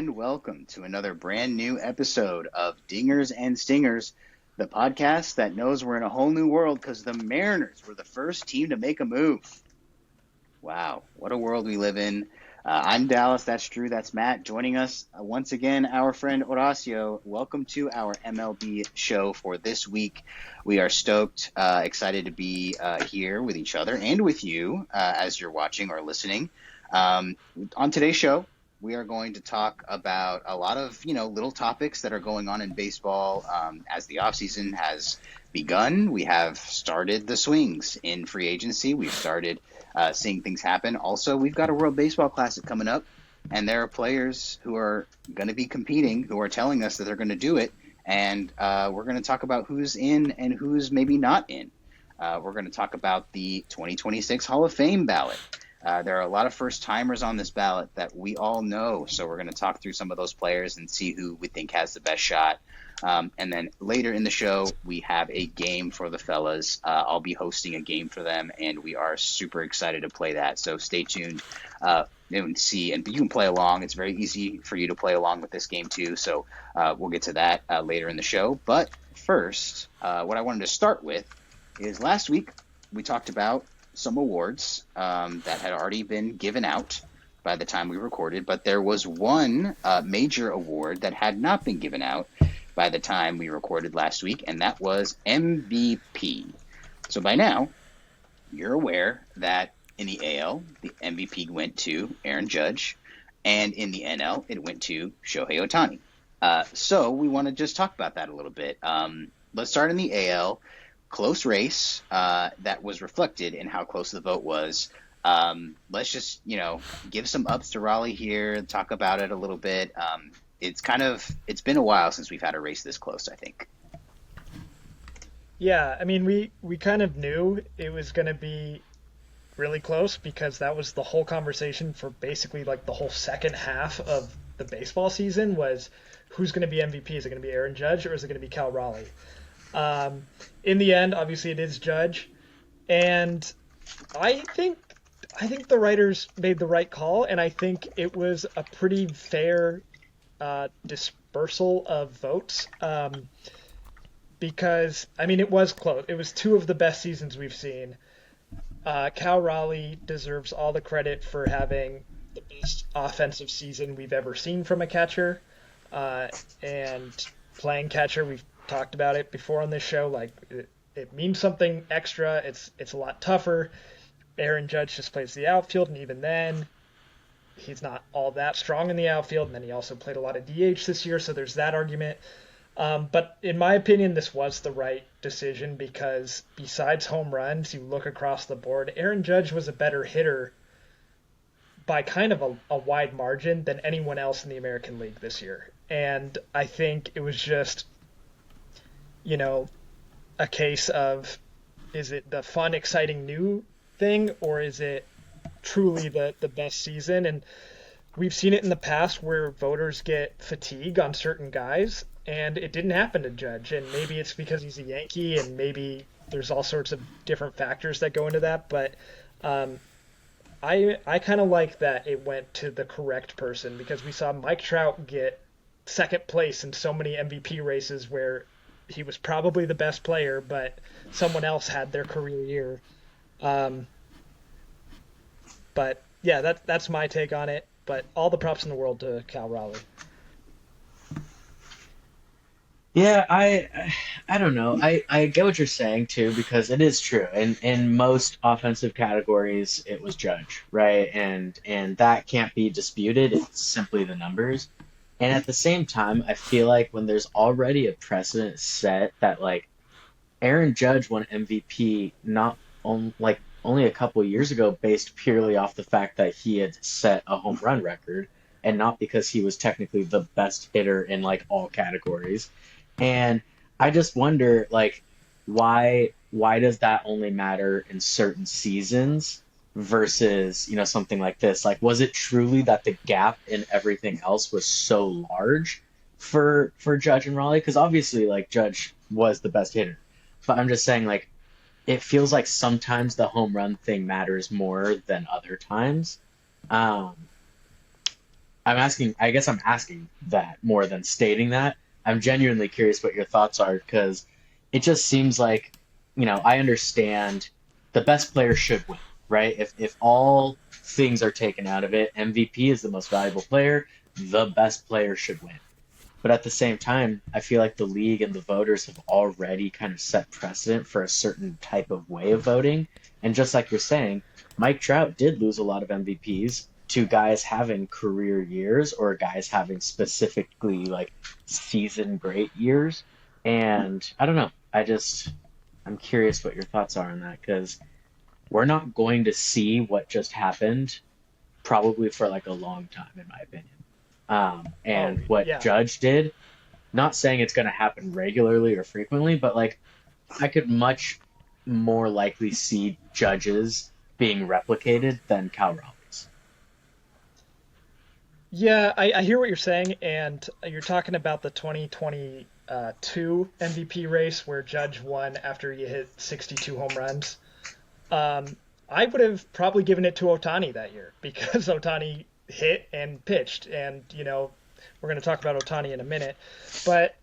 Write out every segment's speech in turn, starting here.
and welcome to another brand new episode of Dingers and Stingers, the podcast that knows we're in a whole new world because the Mariners were the first team to make a move. Wow, what a world we live in. I'm Dallas, that's Drew, that's Matt. Joining us once again, our friend Horacio. Welcome to our MLB show for this week. We are stoked, excited to be here with each other and with you as you're watching or listening. On today's show, we are going to talk about a lot of, little topics that are going on in baseball as the offseason has begun. We have started the swings in free agency. We've started seeing things happen. Also, we've got a World Baseball Classic coming up, and there are players who are going to be competing who are telling us that they're going to do it, and we're going to talk about who's in and who's maybe not in. We're going to talk about the 2026 Hall of Fame ballot. There are a lot of first-timers on this ballot that we all know, so we're going to talk through some of those players and see who we think has the best shot. And then later in the show, we have a game for the fellas. I'll be hosting a game for them, and we are super excited to play that. So stay tuned and see. And you can play along. It's very easy for you to play along with this game too. So we'll get to that later in the show. But first, what I wanted to start with is last week we talked about some awards that had already been given out by the time we recorded, but there was one major award that had not been given out by the time we recorded last week, and that was MVP. So by now, you're aware that in the AL, the MVP went to Aaron Judge, and in the NL, it went to Shohei Ohtani. So we want to just talk about that a little bit. Let's start in the AL. Close race that was reflected in how close the vote was. Let's just, give some ups to Raleigh here, talk about it a little bit. It's been a while since we've had a race this close, I think. Yeah, I mean, we kind of knew it was going to be really close because that was the whole conversation for basically like the whole second half of the baseball season was who's going to be MVP? Is it going to be Aaron Judge or is it going to be Cal Raleigh? In the end, obviously it is Judge, and I think the writers made the right call, and I think it was a pretty fair dispersal of votes, because, I mean, it was close. It was two of the best seasons we've seen. Cal Raleigh deserves all the credit for having the best offensive season we've ever seen from a catcher, and playing catcher, we've talked about it before on this show, like it means something extra. It's a lot tougher. Aaron Judge just plays the outfield, and even then he's not all that strong in the outfield, and then he also played a lot of DH this year, so there's that argument. But in my opinion, this was the right decision because besides home runs, you look across the board, Aaron Judge was a better hitter by kind of a wide margin than anyone else in the American League this year. And I think it was just a case of, is it the fun, exciting new thing, or is it truly the best season? And we've seen it in the past where voters get fatigue on certain guys, and it didn't happen to Judge. And maybe it's because he's a Yankee, and maybe there's all sorts of different factors that go into that. But I kind of like that it went to the correct person, because we saw Mike Trout get second place in so many MVP races where he was probably the best player, but someone else had their career year. But yeah, that's my take on it. But all the props in the world to Cal Raleigh. Yeah, I don't know. I get what you're saying too, because it is true. In most offensive categories, it was Judge, right? And that can't be disputed. It's simply the numbers. And at the same time, I feel like when there's already a precedent set that like Aaron Judge won MVP only a couple of years ago based purely off the fact that he had set a home run record and not because he was technically the best hitter in like all categories. And I just wonder like why does that only matter in certain seasons versus, something like this? Like, was it truly that the gap in everything else was so large for Judge and Raleigh? Because obviously, like, Judge was the best hitter. But I'm just saying, like, it feels like sometimes the home run thing matters more than other times. I I guess I'm asking that more than stating that. I'm genuinely curious what your thoughts are because it just seems like, I understand the best player should win, right? If all things are taken out of it, MVP is the most valuable player, the best player should win. But at the same time, I feel like the league and the voters have already kind of set precedent for a certain type of way of voting. And just like you're saying, Mike Trout did lose a lot of MVPs to guys having career years or guys having specifically like season great years. And I don't know. I'm curious what your thoughts are on that because we're not going to see what just happened probably for like a long time, in my opinion. And what yeah. Judge did, not saying it's going to happen regularly or frequently, but like I could much more likely see Judges being replicated than Cal Raleigh's. Yeah, I hear what you're saying, and you're talking about the 2022 MVP race where Judge won after he hit 62 home runs. I would have probably given it to Ohtani that year because Ohtani hit and pitched, and we're going to talk about Ohtani in a minute. But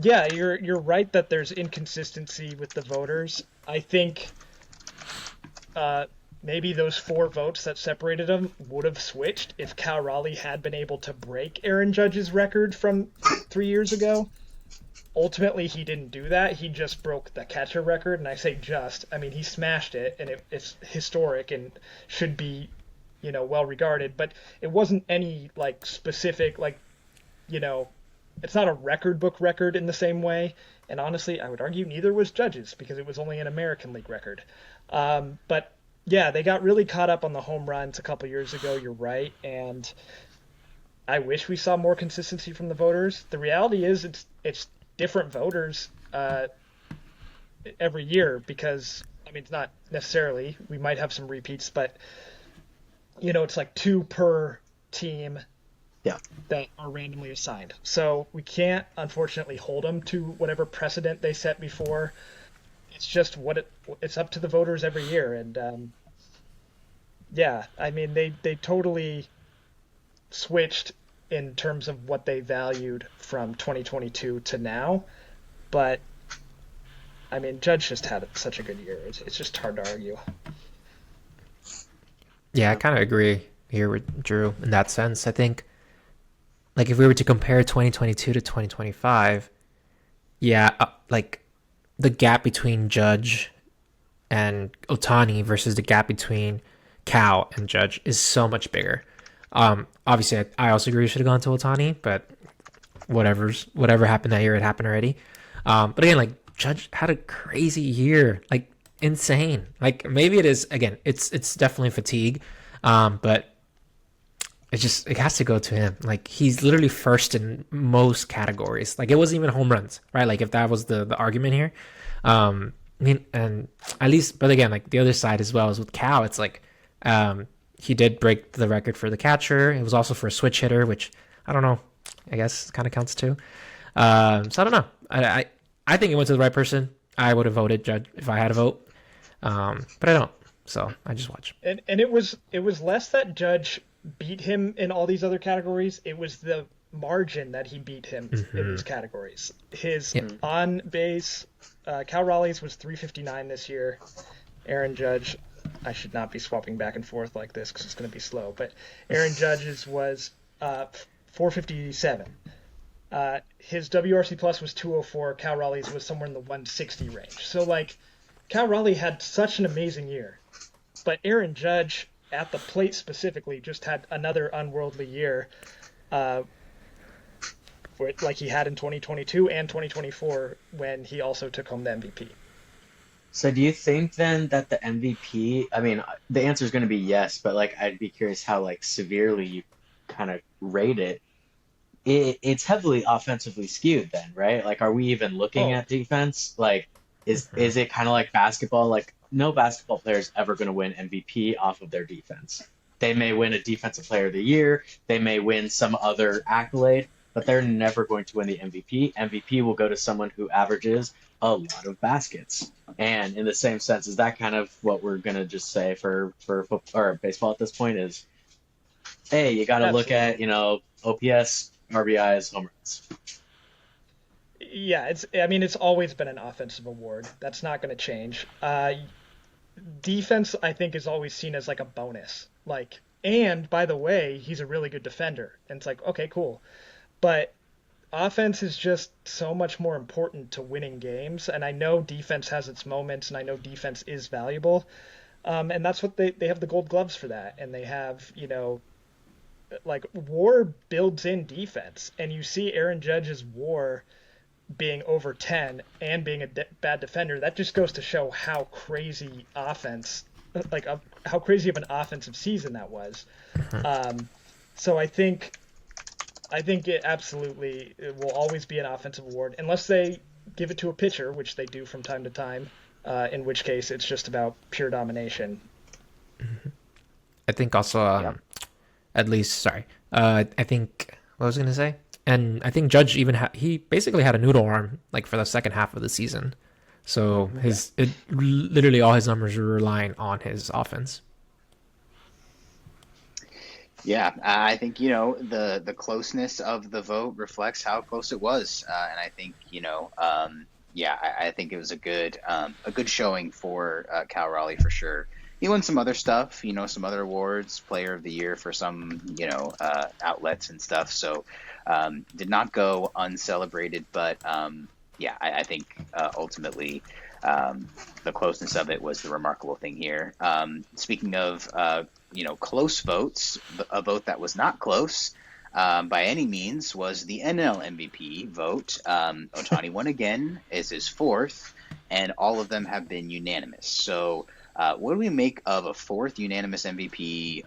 yeah, you're right that there's inconsistency with the voters. I think maybe those 4 votes that separated them would have switched if Cal Raleigh had been able to break Aaron Judge's record from 3 years ago. Ultimately, he didn't do that. He just broke the catcher record, and I say just. I mean, he smashed it, and it's historic and should be, well regarded. But it wasn't any like specific, like, it's not a record book record in the same way. And honestly, I would argue neither was Judge's because it was only an American League record. But yeah, they got really caught up on the home runs a couple years ago. You're right, and I wish we saw more consistency from the voters. The reality is, it's different voters every year because it's not necessarily. We might have some repeats, but it's like 2 per team. Yeah. That are randomly assigned. So we can't, unfortunately, hold them to whatever precedent they set before. It's just it's up to the voters every year. And yeah, they totally switched in terms of what they valued from 2022 to now. But Judge just had such a good year. It's just hard to argue. Yeah, I kind of agree here with Drew in that sense. I think, like, if we were to compare 2022 to 2025, yeah, like the gap between Judge and Ohtani versus the gap between Cal and Judge is so much bigger. Obviously, I also agree we should have gone to Ohtani, but whatever happened that year, it happened already. But again, like Judge had a crazy year, like insane. Like maybe it is again, it's definitely fatigue, but it has to go to him. Like he's literally first in most categories. Like it wasn't even home runs, right? Like if that was the argument here, and at least, but again, like the other side as well is with Cal. It's like he did break the record for the catcher. It was also for a switch hitter, which I don't know. I guess kind of counts too. So I don't know. I think it went to the right person. I would have voted Judge if I had a vote, but I don't. So I just watch. And it was less that Judge beat him in all these other categories. It was the margin that he beat him in these categories. His on base, Cal Raleigh's was 359 this year. Aaron Judge, I should not be swapping back and forth like this because it's going to be slow. But Aaron Judge's was 457. His WRC plus was 204. Cal Raleigh's was somewhere in the 160 range. So like, Cal Raleigh had such an amazing year, but Aaron Judge at the plate specifically just had another unworldly year, like he had in 2022 and 2024 when he also took home the MVP. So do you think then that the MVP, I mean, the answer is going to be yes, but like I'd be curious how like severely you kind of rate it. It's heavily offensively skewed then, right? Like, are we even looking at defense? Like, is it kind of like basketball? Like, no basketball player is ever going to win MVP off of their defense. They may win a Defensive Player of the Year. They may win some other accolade, but they're never going to win the MVP. MVP will go to someone who averages a lot of baskets. And in the same sense, is that kind of what we're going to just say for football or baseball at this point is Hey, you got to look Absolutely. at, OPS, RBIs, home runs. Yeah, I mean, it's always been an offensive award. That's not going to change. Defense, I think, is always seen as like a bonus. Like, and by the way, he's a really good defender. And it's like, okay, cool. But offense is just so much more important to winning games. And I know defense has its moments, and I know defense is valuable. And that's what they have the gold gloves for that. And they have, like WAR builds in defense. And you see Aaron Judge's WAR being over 10 and being a bad defender. That just goes to show how crazy how crazy of an offensive season that was. So I think it will always be an offensive award unless they give it to a pitcher, which they do from time to time. In which case, it's just about pure domination. I think also, at least, sorry. I think, what was I going to say? And I think Judge even he basically had a noodle arm like for the second half of the season. So literally all his numbers were relying on his offense. Yeah, I think the closeness of the vote reflects how close it was, and I think yeah, I think it was a good showing for Cal Raleigh for sure. He won some other stuff, some other awards, Player of the Year for some outlets and stuff. So did not go uncelebrated, but yeah, I think ultimately the closeness of it was the remarkable thing here. Speaking of close votes, a vote that was not close by any means was the NL MVP vote. Ohtani won again, is his fourth, and all of them have been unanimous. So what do we make of a fourth unanimous MVP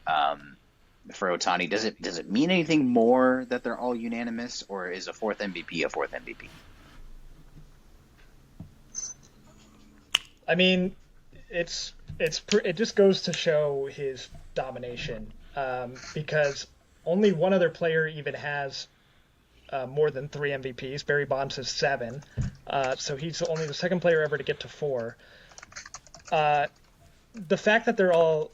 for Ohtani? Does it mean anything more that they're all unanimous, or is a fourth MVP a fourth MVP? I mean, it just goes to show his domination, because only one other player even has more than 3 MVPs. Barry Bonds has 7, so he's only the second player ever to get to 4. The fact that they're all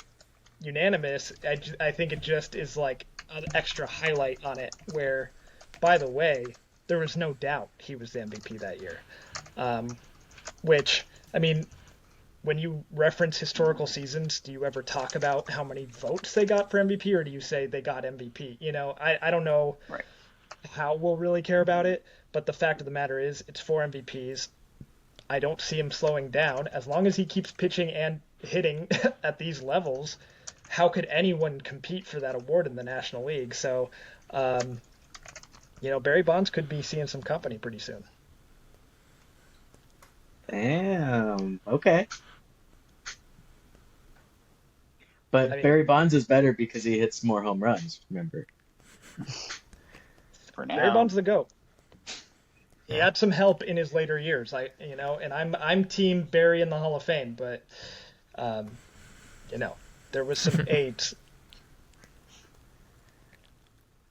unanimous, I think it just is like an extra highlight on it. Where, by the way, there was no doubt he was the MVP that year. Which, I mean, when you reference historical seasons, do you ever talk about how many votes they got for MVP, or do you say they got MVP? I don't know Right. how we'll really care about it, but the fact of the matter is it's 4 MVPs. I don't see him slowing down. As long as he keeps pitching and hitting at these levels, how could anyone compete for that award in the National League? So, Barry Bonds could be seeing some company pretty soon. Damn. Okay. But I mean, Barry Bonds is better because he hits more home runs, remember? For Barry now. Bonds the GOAT. He had some help in his later years, and I'm team Barry in the Hall of Fame, but there was some aids.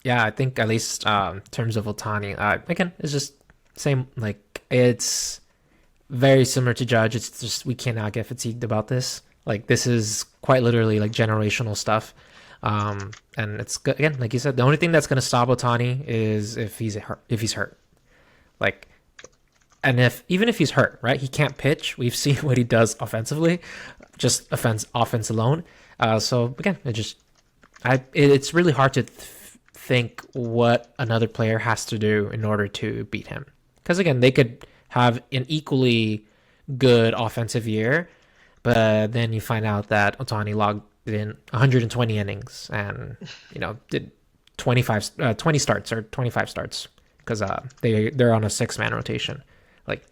Yeah, I think at least in terms of Ohtani, again, it's just same. Like it's very similar to Judge. It's just we cannot get fatigued about this. Like this is quite literally like generational stuff. And it's again, like you said, the only thing that's gonna stop Ohtani is if he's hurt. Like, and even if he's hurt, right? He can't pitch. We've seen what he does offensively, just offense alone. So again, it's really hard to think what another player has to do in order to beat him. Because again, they could have an equally good offensive year, but then you find out that Ohtani logged in 120 innings and did 20 starts or 25 starts because they're on a 6-man rotation. Like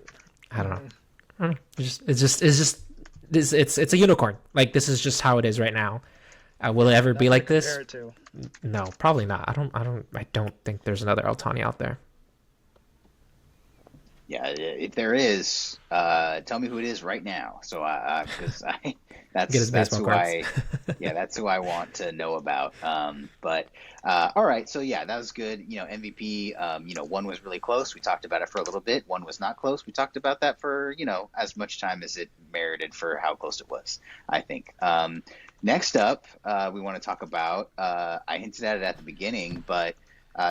I don't know. It's a unicorn. Like this is just how it is right now. Will it ever be like this? No, probably not. I don't think there's another Ohtani out there. Yeah, if there is, tell me who it is right now. So because I, Get his that's baseball who cards. I, yeah, that's who I want to know about. But all right, so yeah, that was good. MVP. One was really close. We talked about it for a little bit. One was not close. We talked about that for as much time as it merited for how close it was, I think. Next up, we want to talk about. I hinted at it at the beginning, but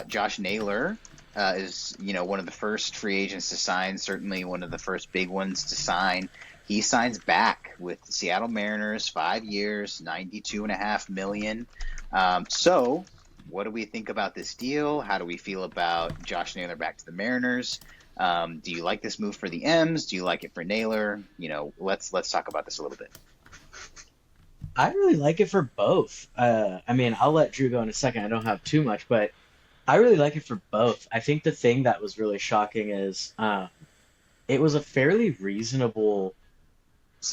Josh Naylor is one of the first free agents to sign, certainly one of the first big ones to sign. He signs back with the Seattle Mariners, 5 years, $92.5 million. So, what do we think about this deal? How do we feel about Josh Naylor back to the Mariners? Do you like this move for the M's? Do you like it for Naylor? Let's talk about this a little bit. I really like it for both. I mean, I'll let Drew go in a second. I don't have too much, but I really like it for both. I think the thing that was really shocking is it was a fairly reasonable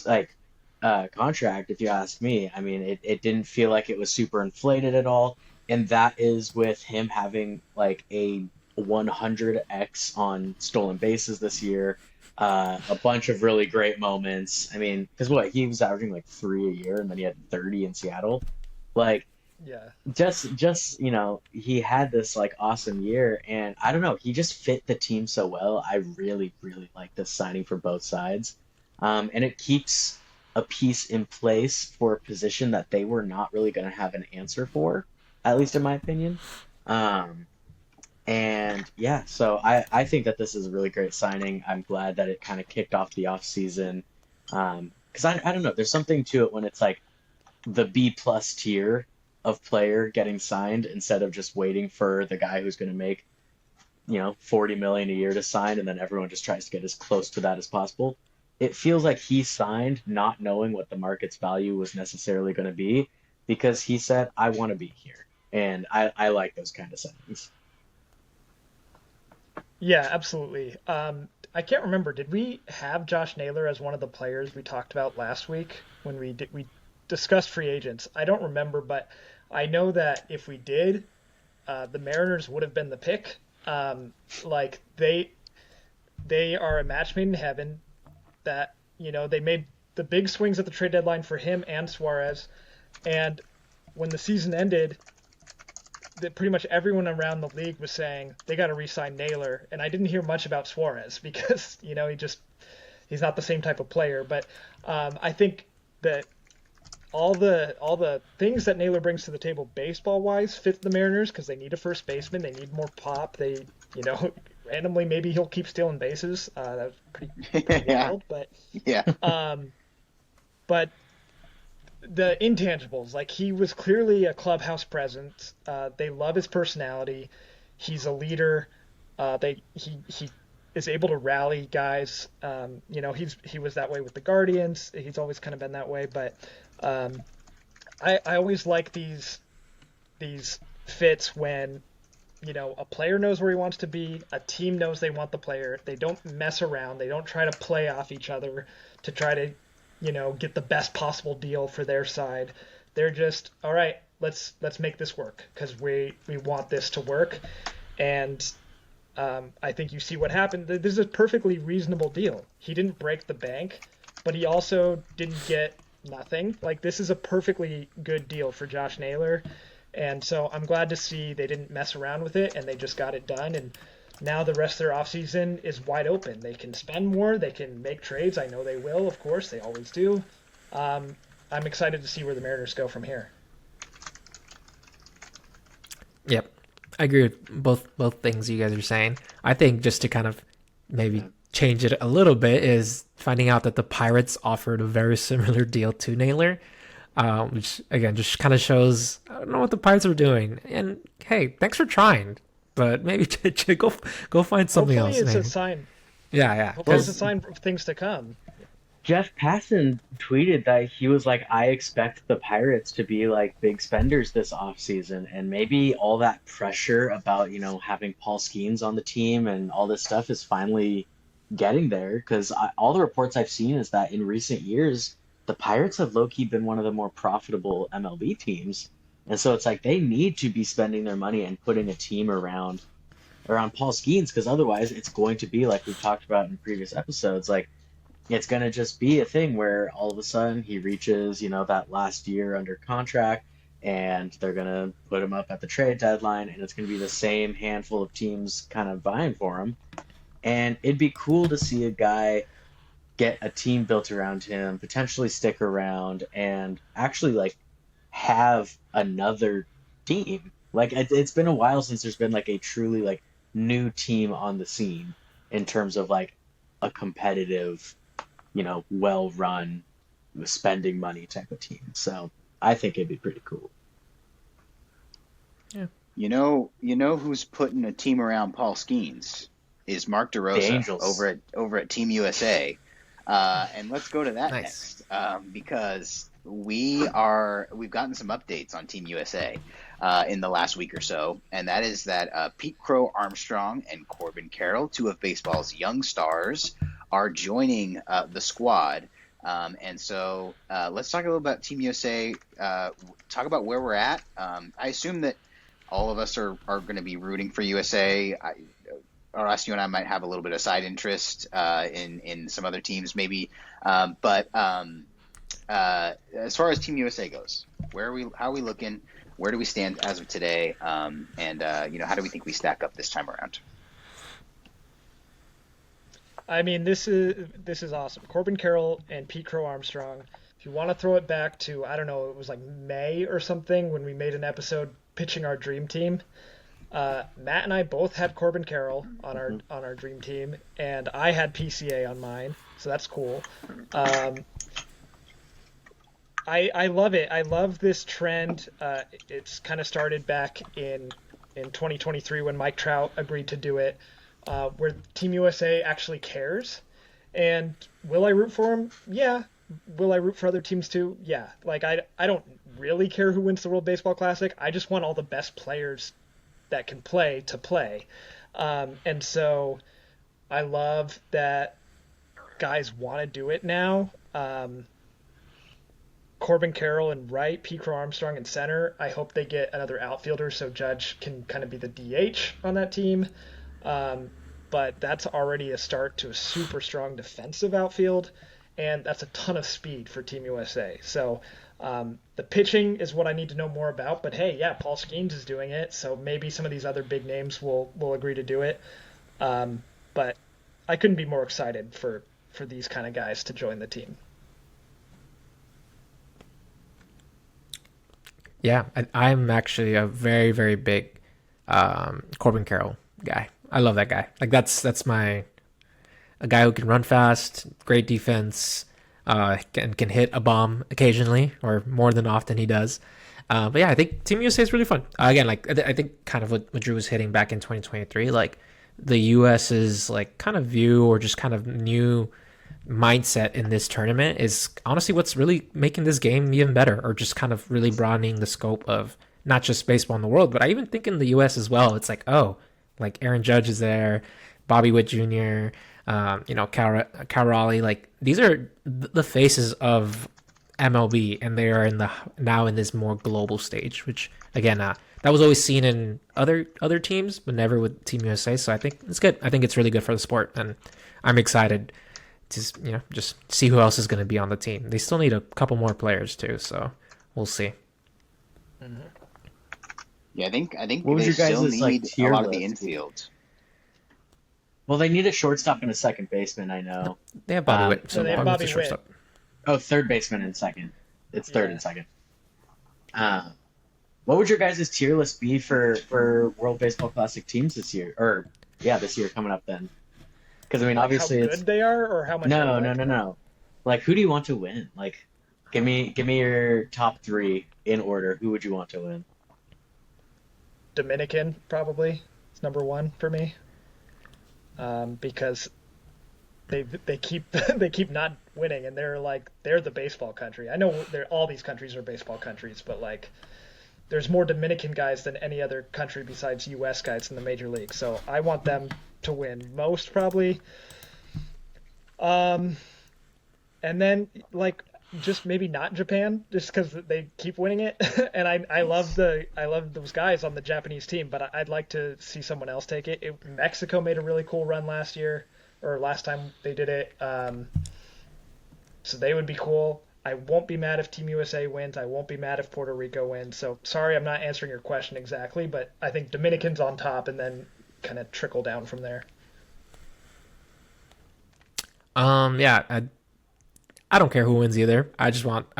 like contract, if you ask me. I mean, it didn't feel like it was super inflated at all, and that is with him having like a 100x on stolen bases this year, a bunch of really great moments. I mean, because what he was averaging like 3 a year, and then he had 30 in Seattle. Like Yeah. just he had this like awesome year, and I don't know, he just fit the team so well. I really like this signing for both sides, and it keeps a piece in place for a position that they were not really going to have an answer for, at least in my opinion. And yeah, so I think that this is a really great signing. I'm glad that it kind of kicked off the off season, because I don't know, there's something to it when it's like the B plus tier of player getting signed instead of just waiting for the guy who's going to make 40 million a year to sign, and then everyone just tries to get as close to that as possible. It feels like he signed not knowing what the market's value was necessarily going to be, because he said, I want to be here, and I like those kind of signings. Yeah, absolutely. I can't remember. Did we have Josh Naylor as one of the players we talked about last week when we discussed free agents? I don't remember, but I know that if we did, the Mariners would have been the pick. Like they are a match made in heaven. That they made the big swings at the trade deadline for him and Suarez, and when the season ended, that pretty much everyone around the league was saying they got to re-sign Naylor, and I didn't hear much about Suarez because he's not the same type of player. But I think that all the things that Naylor brings to the table baseball wise fit the Mariners, because they need a first baseman, they need more pop. They randomly maybe he'll keep stealing bases. That was pretty Yeah. wild, but Yeah. but the intangibles, like he was clearly a clubhouse presence. They love his personality. He's a leader. He is able to rally guys. He was that way with the Guardians. He's always kind of been that way. But I always like these fits when a player knows where he wants to be. A team knows they want the player. They don't mess around. They don't try to play off each other to try to get the best possible deal for their side. They're just, all right, let's make this work because we want this to work. And I think you see what happened. This is a perfectly reasonable deal. He didn't break the bank, but he also didn't get nothing. Like, this is a perfectly good deal for Josh Naylor. And so I'm glad to see they didn't mess around with it and they just got it done. And now the rest of their offseason is wide open. They can spend more. They can make trades. I know they will, of course. They always do. I'm excited to see where the Mariners go from here. Yep. I agree with both things you guys are saying. I think just to kind of maybe change it a little bit is finding out that the Pirates offered a very similar deal to Naylor, which again just kind of shows I don't know what the Pirates are doing. And hey, thanks for trying, but maybe go find something else. Hopefully it's maybe. a sign. Yeah. Hopefully it's a sign of things to come. Jeff Passan tweeted that he was like, I expect the Pirates to be like big spenders this offseason, and maybe all that pressure about, having Paul Skeens on the team and all this stuff is finally getting there, because all the reports I've seen is that in recent years, the Pirates have low-key been one of the more profitable MLB teams. And so it's like they need to be spending their money and putting a team around around Paul Skeens, because otherwise it's going to be like we've talked about in previous episodes, like it's going to just be a thing where all of a sudden he reaches, that last year under contract, and they're going to put him up at the trade deadline, and it's going to be the same handful of teams kind of vying for him. And it'd be cool to see a guy get a team built around him, potentially stick around, and actually like have another team. Like it's been a while since there's been like a truly like new team on the scene in terms of like a competitive, well run, spending money type of team. So I think it'd be pretty cool. Yeah. You know who's putting a team around Paul Skeens is Mark The DeRosa Angels. over at Team USA. And let's go to that Nice. next because we've gotten some updates on Team USA in the last week or so, and that is that Pete Crow Armstrong and Corbin Carroll, two of baseball's young stars, are joining the squad. And so let's talk a little about Team USA, talk about where we're at. I assume that all of us are going to be rooting for USA. Horacio and I might have a little bit of side interest in some other teams maybe. But as far as Team USA goes, how are we looking? Where do we stand as of today? And how do we think we stack up this time around? I mean, this is awesome. Corbin Carroll and Pete Crow Armstrong. If you want to throw it back to, I don't know, it was like May or something when we made an episode pitching our dream team. Matt and I both had Corbin Carroll on our dream team, and I had PCA on mine, so that's cool. I love it. I love this trend. It's kind of started back in 2023 when Mike Trout agreed to do it, where Team USA actually cares. And will I root for him? Yeah. Will I root for other teams too? Yeah. Like I don't really care who wins the World Baseball Classic. I just want all the best players that can play to play. And so I love that guys want to do it now. Corbin Carroll in right, Pete Crow Armstrong in center. I hope they get another outfielder so Judge can kind of be the DH on that team. But that's already a start to a super strong defensive outfield, and that's a ton of speed for Team USA. So the pitching is what I need to know more about. But hey, yeah, Paul Skeens is doing it, so maybe some of these other big names will agree to do it. But I couldn't be more excited for these kind of guys to join the team. Yeah, I'm actually a very, very big Corbin Carroll guy. I love that guy. Like that's a guy who can run fast, great defense, can hit a bomb occasionally or more than often he does. But yeah, I think Team USA is really fun. Again, like I think kind of what Drew was hitting back in 2023, like the US's like kind of view or just kind of new mindset in this tournament is honestly what's really making this game even better, or just kind of really broadening the scope of not just baseball in the world, but I even think in the US as well. It's like, oh, like Aaron Judge is there, Bobby Witt Jr., Cal Raleigh, like these are the faces of MLB, and they are now in this more global stage, which again, that was always seen in other teams, but never with Team USA. So I think it's good. I think it's really good for the sport, and I'm excited to just see who else is going to be on the team. They still need a couple more players too, so we'll see. Mm-hmm. Yeah, I think What was they your guys' still need like a tier lot of the list? infield. Well, they need a shortstop and a second baseman, I know. They have Bobby Witt, so they have Bobby Witt's Bobby the Witt. shortstop. Oh, third baseman and second. It's third Yeah. and second. What would your guys' tier list be for World Baseball Classic teams this year? Or this year coming up then. Because I mean, Like obviously how it's good they are, or how much? I like them? no. Like, who do you want to win? Like, give me your top three in order. Who would you want to win? Dominican probably is number one for me, because they keep they keep not winning, and they're the baseball country. I know all these countries are baseball countries, but like there's more Dominican guys than any other country besides U.S. guys in the major league. So I want them to win most probably. And then like just maybe not Japan, just because they keep winning it. And I love those guys on the Japanese team, but I'd like to see someone else take it. Mexico made a really cool run last year, or last time they did it. So they would be cool. I won't be mad if Team USA wins. I won't be mad if Puerto Rico wins. So sorry, I'm not answering your question exactly, but I think Dominican's on top, and then kind of trickle down from there. Yeah, I don't care who wins either. I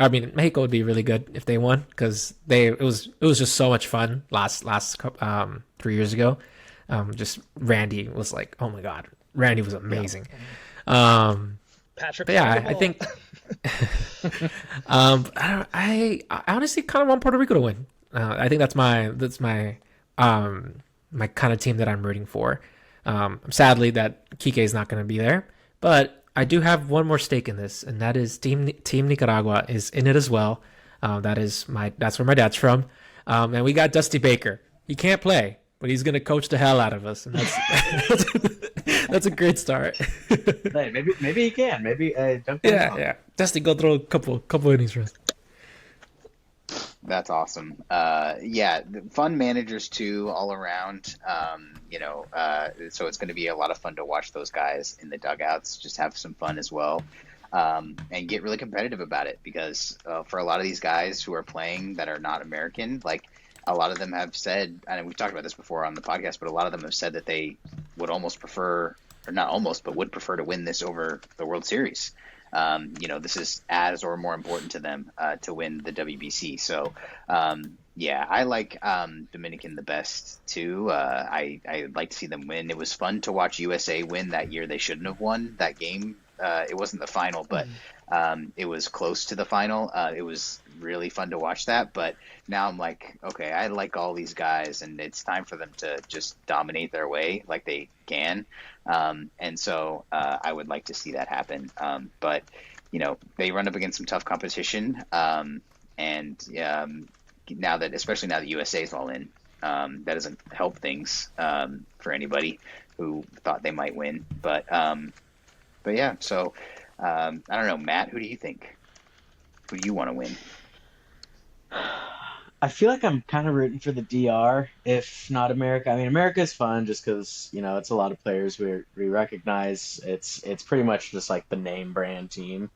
mean, Mexico would be really good if they won because it was just so much fun last 3 years ago. Just Randy was like, oh my God, Randy was amazing. Yeah. Patrick. But yeah, I think. I honestly kind of want Puerto Rico to win. I think that's my my kind of team that I'm rooting for. Sadly, that Kike is not going to be there, but I do have one more stake in this, and that is Team Nicaragua is in it as well. That's where my dad's from, and we got Dusty Baker. He can't play, but he's going to coach the hell out of us, and that's a great start. Hey, maybe he can. Maybe don't get wrong. Yeah. Dusty, go throw a couple innings for us. That's awesome. Yeah, fun managers too, all around. So it's going to be a lot of fun to watch those guys in the dugouts. Just have some fun as well, and get really competitive about it because for a lot of these guys who are playing that are not American, like a lot of them have said, and we've talked about this before on the podcast, but a lot of them have said that they would almost prefer, or not almost, but would prefer to win this over the World Series. This is as or more important to them to win the WBC. So, yeah, I like Dominican the best too. I'd like to see them win. It was fun to watch USA win that year. They shouldn't have won that game. It wasn't the final, but it was close to the final. It was really fun to watch that. But now I'm like, okay, I like all these guys, and it's time for them to just dominate their way like they can. And so I would like to see that happen. But, they run up against some tough competition. Especially now that USA is all in, that doesn't help things for anybody who thought they might win. But yeah, so I don't know, Matt, who do you think? Who do you want to win? I feel like I'm kind of rooting for the DR, if not America. I mean, America's fun just because, it's a lot of players we recognize. It's pretty much just like the name brand team.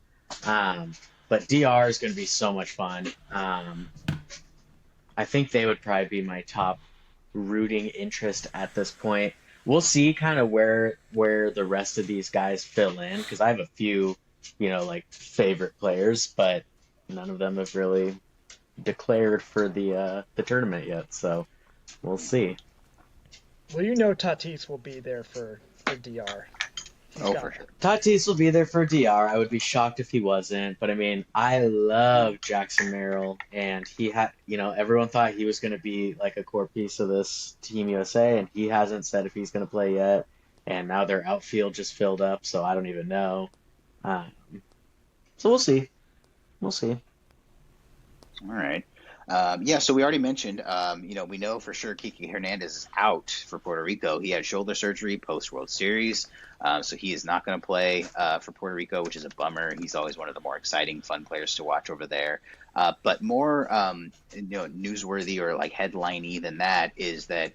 But DR is going to be so much fun. I think they would probably be my top rooting interest at this point. We'll see kind of where the rest of these guys fill in because I have a few, favorite players, but none of them have really declared for the tournament yet. So we'll see. Well, Tatis will be there for DR. For sure. Tatis will be there for DR. I would be shocked if he wasn't. But I mean, I love Jackson Merrill, and he had, everyone thought he was going to be like a core piece of this Team USA, and he hasn't said if he's going to play yet. And now their outfield just filled up, so I don't even know. So we'll see. We'll see. All right. So we already mentioned, we know for sure Kike Hernandez is out for Puerto Rico. He had shoulder surgery post-World Series, so he is not going to play for Puerto Rico, which is a bummer. He's always one of the more exciting, fun players to watch over there. But more newsworthy or like headline-y than that is that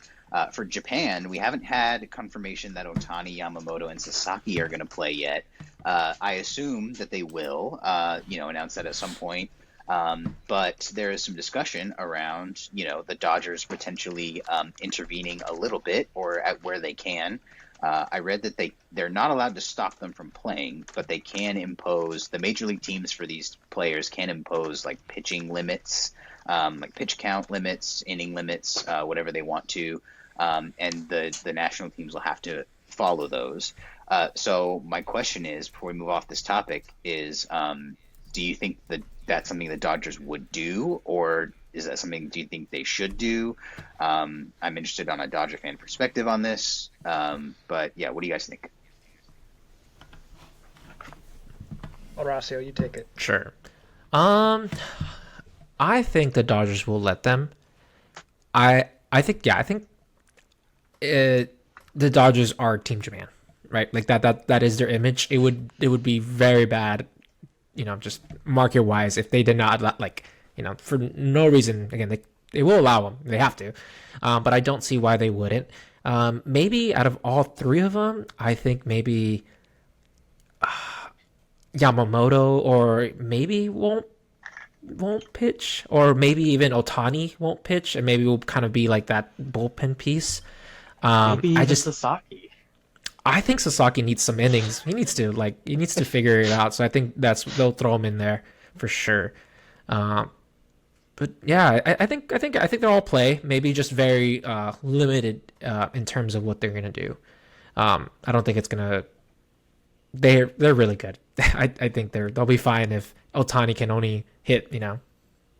for Japan, we haven't had confirmation that Ohtani, Yamamoto, and Sasaki are going to play yet. I assume that they will, announce that at some point. But there is some discussion around, the Dodgers potentially intervening a little bit or at where they can. I read that they're not allowed to stop them from playing, but they can impose, the major league teams for these players can impose like pitching limits, like pitch count limits, inning limits, whatever they want to. And the national teams will have to follow those. So my question is, before we move off this topic, is do you think that that's something the Dodgers would do, or is that something do you think they should do? I'm interested on a Dodger fan perspective on this. But yeah, what do you guys think? Horacio, you take it. Sure. I think the Dodgers will let them. I think the Dodgers are Team Japan, right? Like that is their image. It would be very bad just market wise, if they did not like, for no reason, again, they will allow them. They have to. But I don't see why they wouldn't. Maybe out of all three of them, I think maybe Yamamoto or maybe won't pitch, or maybe even Ohtani won't pitch, and maybe we'll kind of be like that bullpen piece. Maybe even Sasaki. I think Sasaki needs some innings. He needs to figure it out. So I think they'll throw him in there for sure. But yeah, I think they'll all play. Maybe just very limited in terms of what they're gonna do. I don't think it's gonna. They're really good. I think they'll be fine if Ohtani can only hit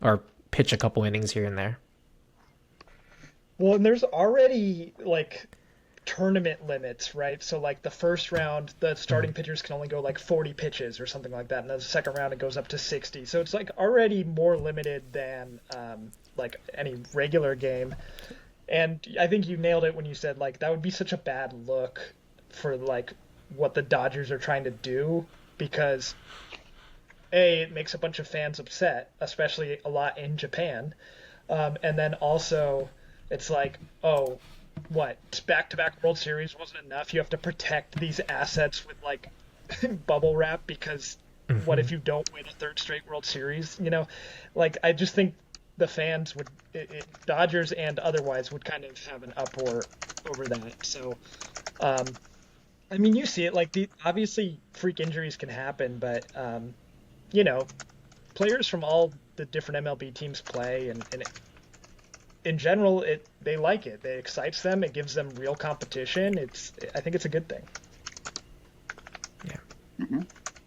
or pitch a couple innings here and there. Well, and there's already like tournament limits, right? So like the first round, the starting pitchers can only go like 40 pitches or something like that, and the second round it goes up to 60. So it's like already more limited than like any regular game. And I think you nailed it when you said like that would be such a bad look for like what the Dodgers are trying to do, because it makes a bunch of fans upset, especially a lot in Japan, and then also it's like, oh, what, back-to-back World Series wasn't enough? You have to protect these assets with like bubble wrap because what if you don't win a third straight World Series? Like I just think the fans would, Dodgers and otherwise, would kind of have an uproar over that. So, I mean, you see it, like obviously freak injuries can happen, but players from all the different MLB teams play, and in general, they like it. It excites them. It gives them real competition. I think it's a good thing. Yeah. Mm-hmm.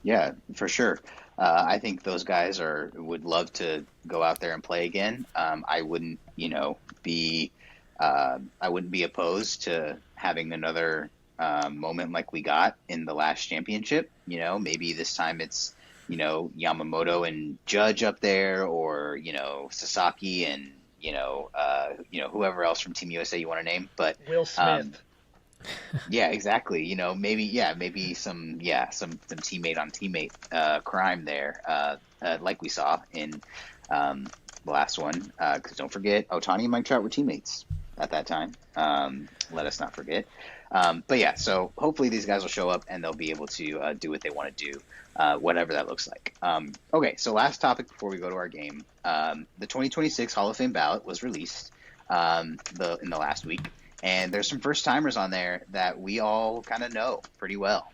Yeah, for sure. I think those guys would love to go out there and play again. I wouldn't, be opposed to having another moment like we got in the last championship. Maybe this time it's Yamamoto and Judge up there, or Sasaki and whoever else from Team USA you want to name, but Will Smith. Yeah, exactly. Maybe some teammate on teammate crime there, like we saw in the last one. Because don't forget, Ohtani and Mike Trout were teammates at that time. Let us not forget. But yeah, so hopefully these guys will show up and they'll be able to do what they want to do, whatever that looks like. Okay, so last topic before we go to our game. The 2026 Hall of Fame ballot was released in the last week, and there's some first timers on there that we all kind of know pretty well.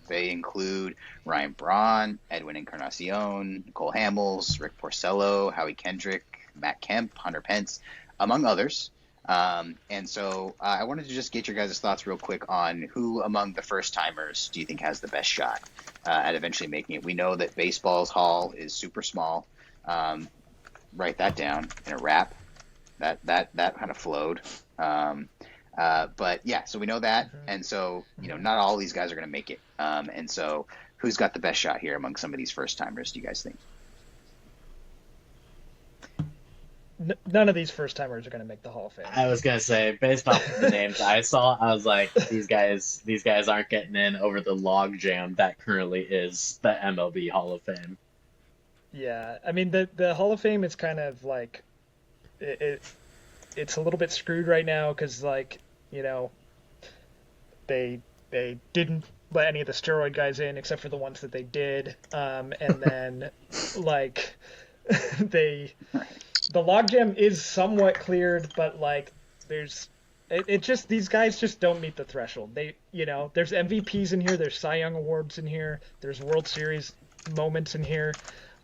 They include Ryan Braun, Edwin Encarnacion, Nicole Hamels, Rick Porcello, Howie Kendrick, Matt Kemp, Hunter Pence, among others. And so I wanted to just get your guys' thoughts real quick on who among the first timers do you think has the best shot at eventually making it. We know that baseball's hall is super small. Write that down in a rap. That kind of flowed. But yeah, so we know that. And so, not all these guys are going to make it. And so who's got the best shot here among some of these first timers, do you guys think? None of these first timers are going to make the Hall of Fame. I was gonna say, based off of the names I saw, I was like, these guys aren't getting in over the log jam that currently is the MLB Hall of Fame. Yeah, I mean the Hall of Fame is kind of like it's a little bit screwed right now because they didn't let any of the steroid guys in except for the ones that they did, and then the logjam is somewhat cleared, but there's these guys just don't meet the threshold. There's MVPs in here, there's Cy Young awards in here, there's World Series moments in here,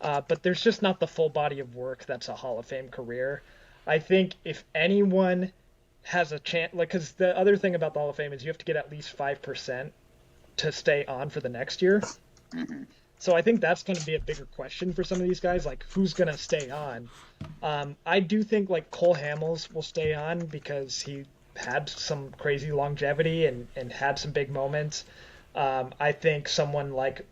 but there's just not the full body of work that's a Hall of Fame career. I think if anyone has a chance, because the other thing about the Hall of Fame is you have to get at least 5% to stay on for the next year. Mm-hmm. So I think that's going to be a bigger question for some of these guys, who's going to stay on. I do think Cole Hamels will stay on because he had some crazy longevity and had some big moments. I think someone like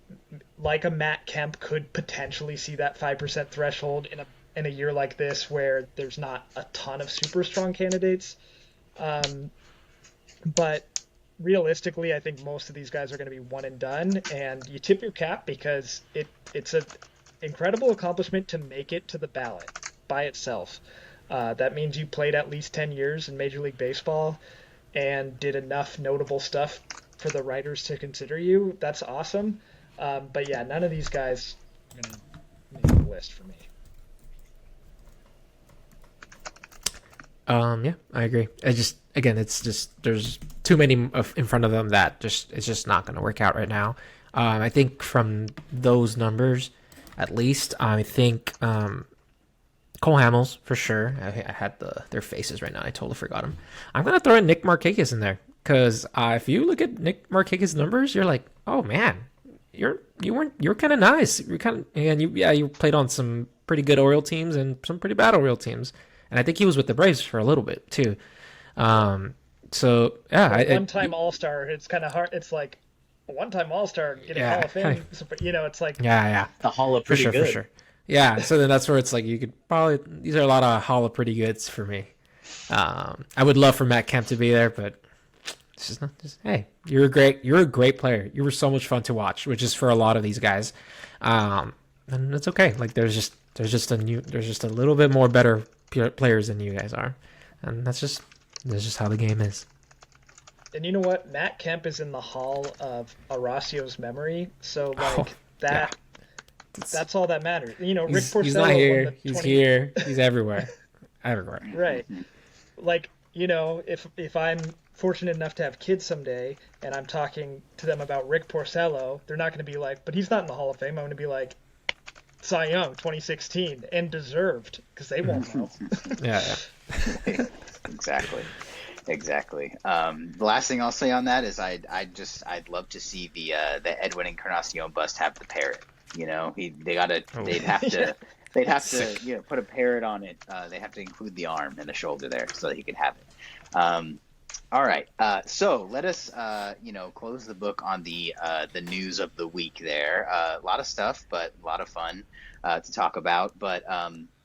a Matt Kemp could potentially see that 5% threshold in a year like this where there's not a ton of super strong candidates. But realistically, I think most of these guys are going to be one and done, and you tip your cap because it's an incredible accomplishment to make it to the ballot by itself. That means you played at least 10 years in Major League Baseball and did enough notable stuff for the writers to consider you. That's awesome. But yeah, none of these guys are going to make the list for me. Yeah, I agree. It's just there's too many in front of them that it's just not going to work out right now. I think from those numbers, at least, I think Cole Hamels for sure. I had their faces right now. I totally forgot him. I'm going to throw in Nick Markakis in there because if you look at Nick Markakis' numbers, you're like, oh man, you're kind of nice. You played on some pretty good Oriole teams and some pretty bad Oriole teams. And I think he was with the Braves for a little bit too. So yeah, one-time All-Star. It's kind of hard. It's like a one-time All-Star getting Hall of Fame. It's like the Hall of Pretty Good. For sure. Yeah. So then that's where it's like you could probably these are a lot of Hall of Pretty Goods for me. I would love for Matt Kemp to be there, but it's just not. Hey, you're a great player. You were so much fun to watch, which is for a lot of these guys. And it's okay. Like there's just a little bit more better players than you guys are, and that's just how the game is. And you know what? Matt Kemp is in the Hall of Horacio's memory, so that's all that matters. Rick Porcello. He's not here. He's here. He's everywhere. Right. Like, if I'm fortunate enough to have kids someday, and I'm talking to them about Rick Porcello, they're not going to be like, but he's not in the Hall of Fame. I'm going to be like, Cy Young 2016 and deserved because they won't know. Yeah. Exactly. The last thing I'll say on that is I'd love to see the Edwin Encarnacion bust have the parrot. They'd have to put a parrot on it. They have to include the arm and the shoulder there so that he could have it. All right. So let us, close the book on the news of the week there. A lot of stuff, but a lot of fun to talk about. But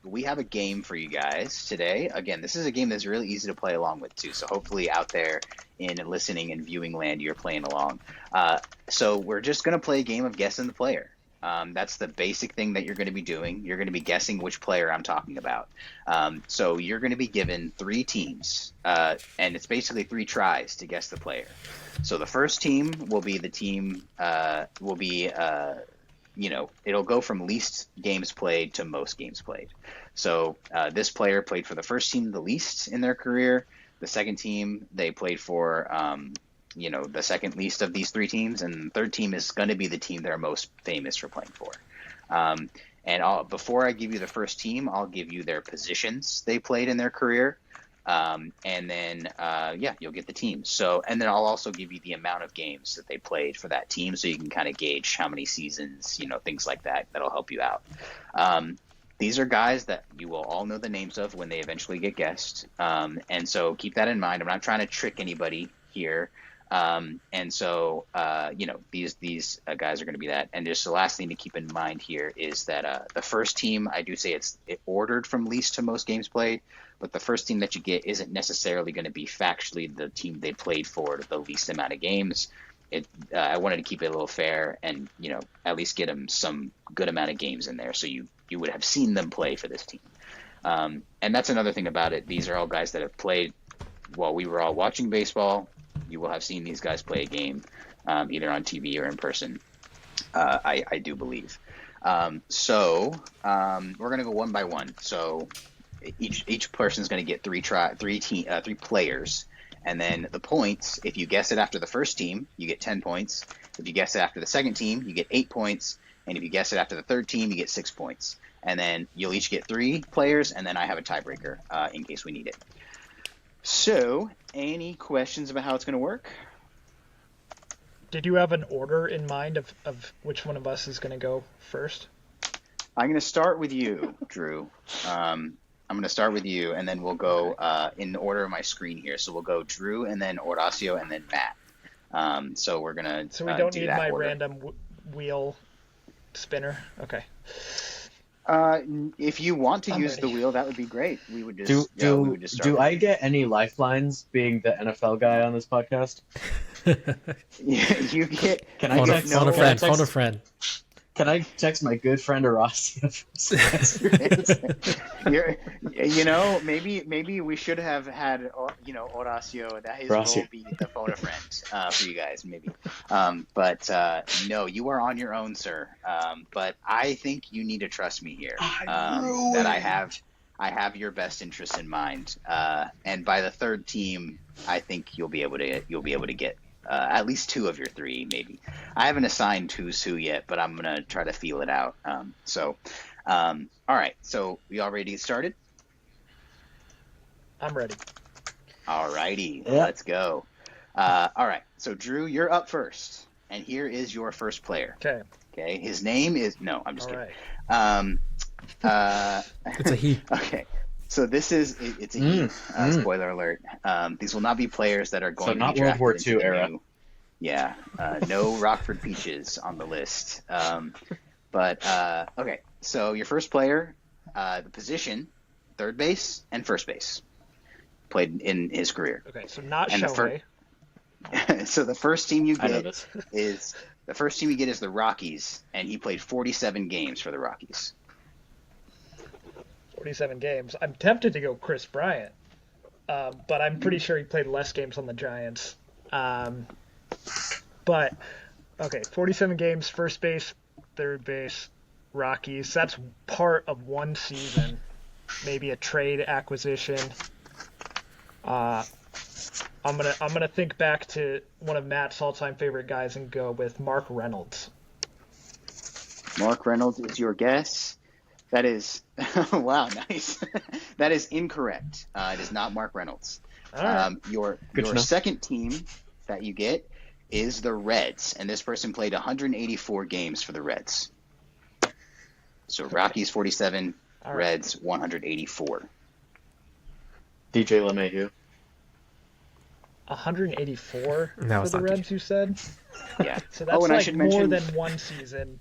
we have a game for you guys today. Again, this is a game that's really easy to play along with, too. So hopefully out there in listening and viewing land, you're playing along. So we're just going to play a game of guessing the player. That's the basic thing that you're going to be doing. You're going to be guessing which player I'm talking about. So you're going to be given 3 teams, and it's basically 3 tries to guess the player. So the first team will be the team it'll go from least games played to most games played. So this player played for the first team the least in their career. The second team, they played for the second least of these 3 teams, and the third team is going to be the team they're most famous for playing for. Before I give you the first team, I'll give you their positions they played in their career, and then you'll get the team. So, and then I'll also give you the amount of games that they played for that team, so you can kind of gauge how many seasons, things like that. That'll help you out. These are guys that you will all know the names of when they eventually get guessed, and so keep that in mind. I'm not trying to trick anybody here. These guys are going to be that. And just the last thing to keep in mind here is that the first team, I do say it's ordered from least to most games played, but the first team that you get isn't necessarily going to be factually the team they played for the least amount of games. I wanted to keep it a little fair and, at least get them some good amount of games in there so you would have seen them play for this team. And that's another thing about it. These are all guys that have played while we were all watching baseball. You will have seen these guys play a game, either on TV or in person. I do believe. So we're gonna go one by one. So each person's gonna get 3 players, and then the points. If you guess it after the first team, you get 10 points. If you guess it after the second team, you get 8 points, and if you guess it after the third team, you get 6 points. And then you'll each get 3 players, and then I have a tiebreaker in case we need it. So, any questions about how it's going to work? Did you have an order in mind of which one of us is going to go first? I'm going to start with you, Drew. I'm going to start with you, and then we'll go in order of my screen here. So we'll go Drew, and then Horacio, and then Matt. So we're going to So we don't need my order. random wheel spinner? Okay. If you want to I'm use ready. the wheel, that would be great. We would Do just we would just start. do I get any lifelines being the NFL guy on this podcast? You get. Can I phone, text, phone a can I friend. text- Phone a friend. Can I text my good friend Horacio? Maybe we should have had Horacio that his role Horacio. be the phone a friend for you guys maybe. But no, you are on your own, sir. But I think you need to trust me here. That I have your best interests in mind. And by the third team, I think you'll be able to get at least two of your three, maybe. I haven't assigned who's who yet, but I'm gonna try to feel it out. All right. So we all ready to get started? I'm ready. All righty, Yeah. let's go. All right. So Drew, you're up first, and here is your first player. Okay. Okay. His name is I'm just All kidding. right. It's a he. Okay. So it's a he. Spoiler alert. These will not be players that are going to not be World drafted War into II the era. Yeah. No Rockford Peaches on the list. Okay. So your first player, the position, third base and first base, played in his career. Okay. So not And the Shohei. So the first team you I know get this. is the Rockies, and he played 47 games for the Rockies. 47 games. I'm tempted to go Chris Bryant, but I'm pretty sure he played less games on the Giants. But okay, 47 games, first base, third base, Rockies. That's part of one season, maybe a trade acquisition. I'm gonna think back to one of Matt's all-time favorite guys and go with Mark Reynolds. Mark Reynolds is your guess. That is, wow, nice. That is incorrect. It is not Mark Reynolds. All right. Your Good to know. second team that you get is the Reds, and this person played 184 games for the Reds. So Rockies 47, All right. Reds 184. DJ LeMahieu. 184 No, for it's the not Reds, you said? Yeah. So that's and I like should more mention, than one season.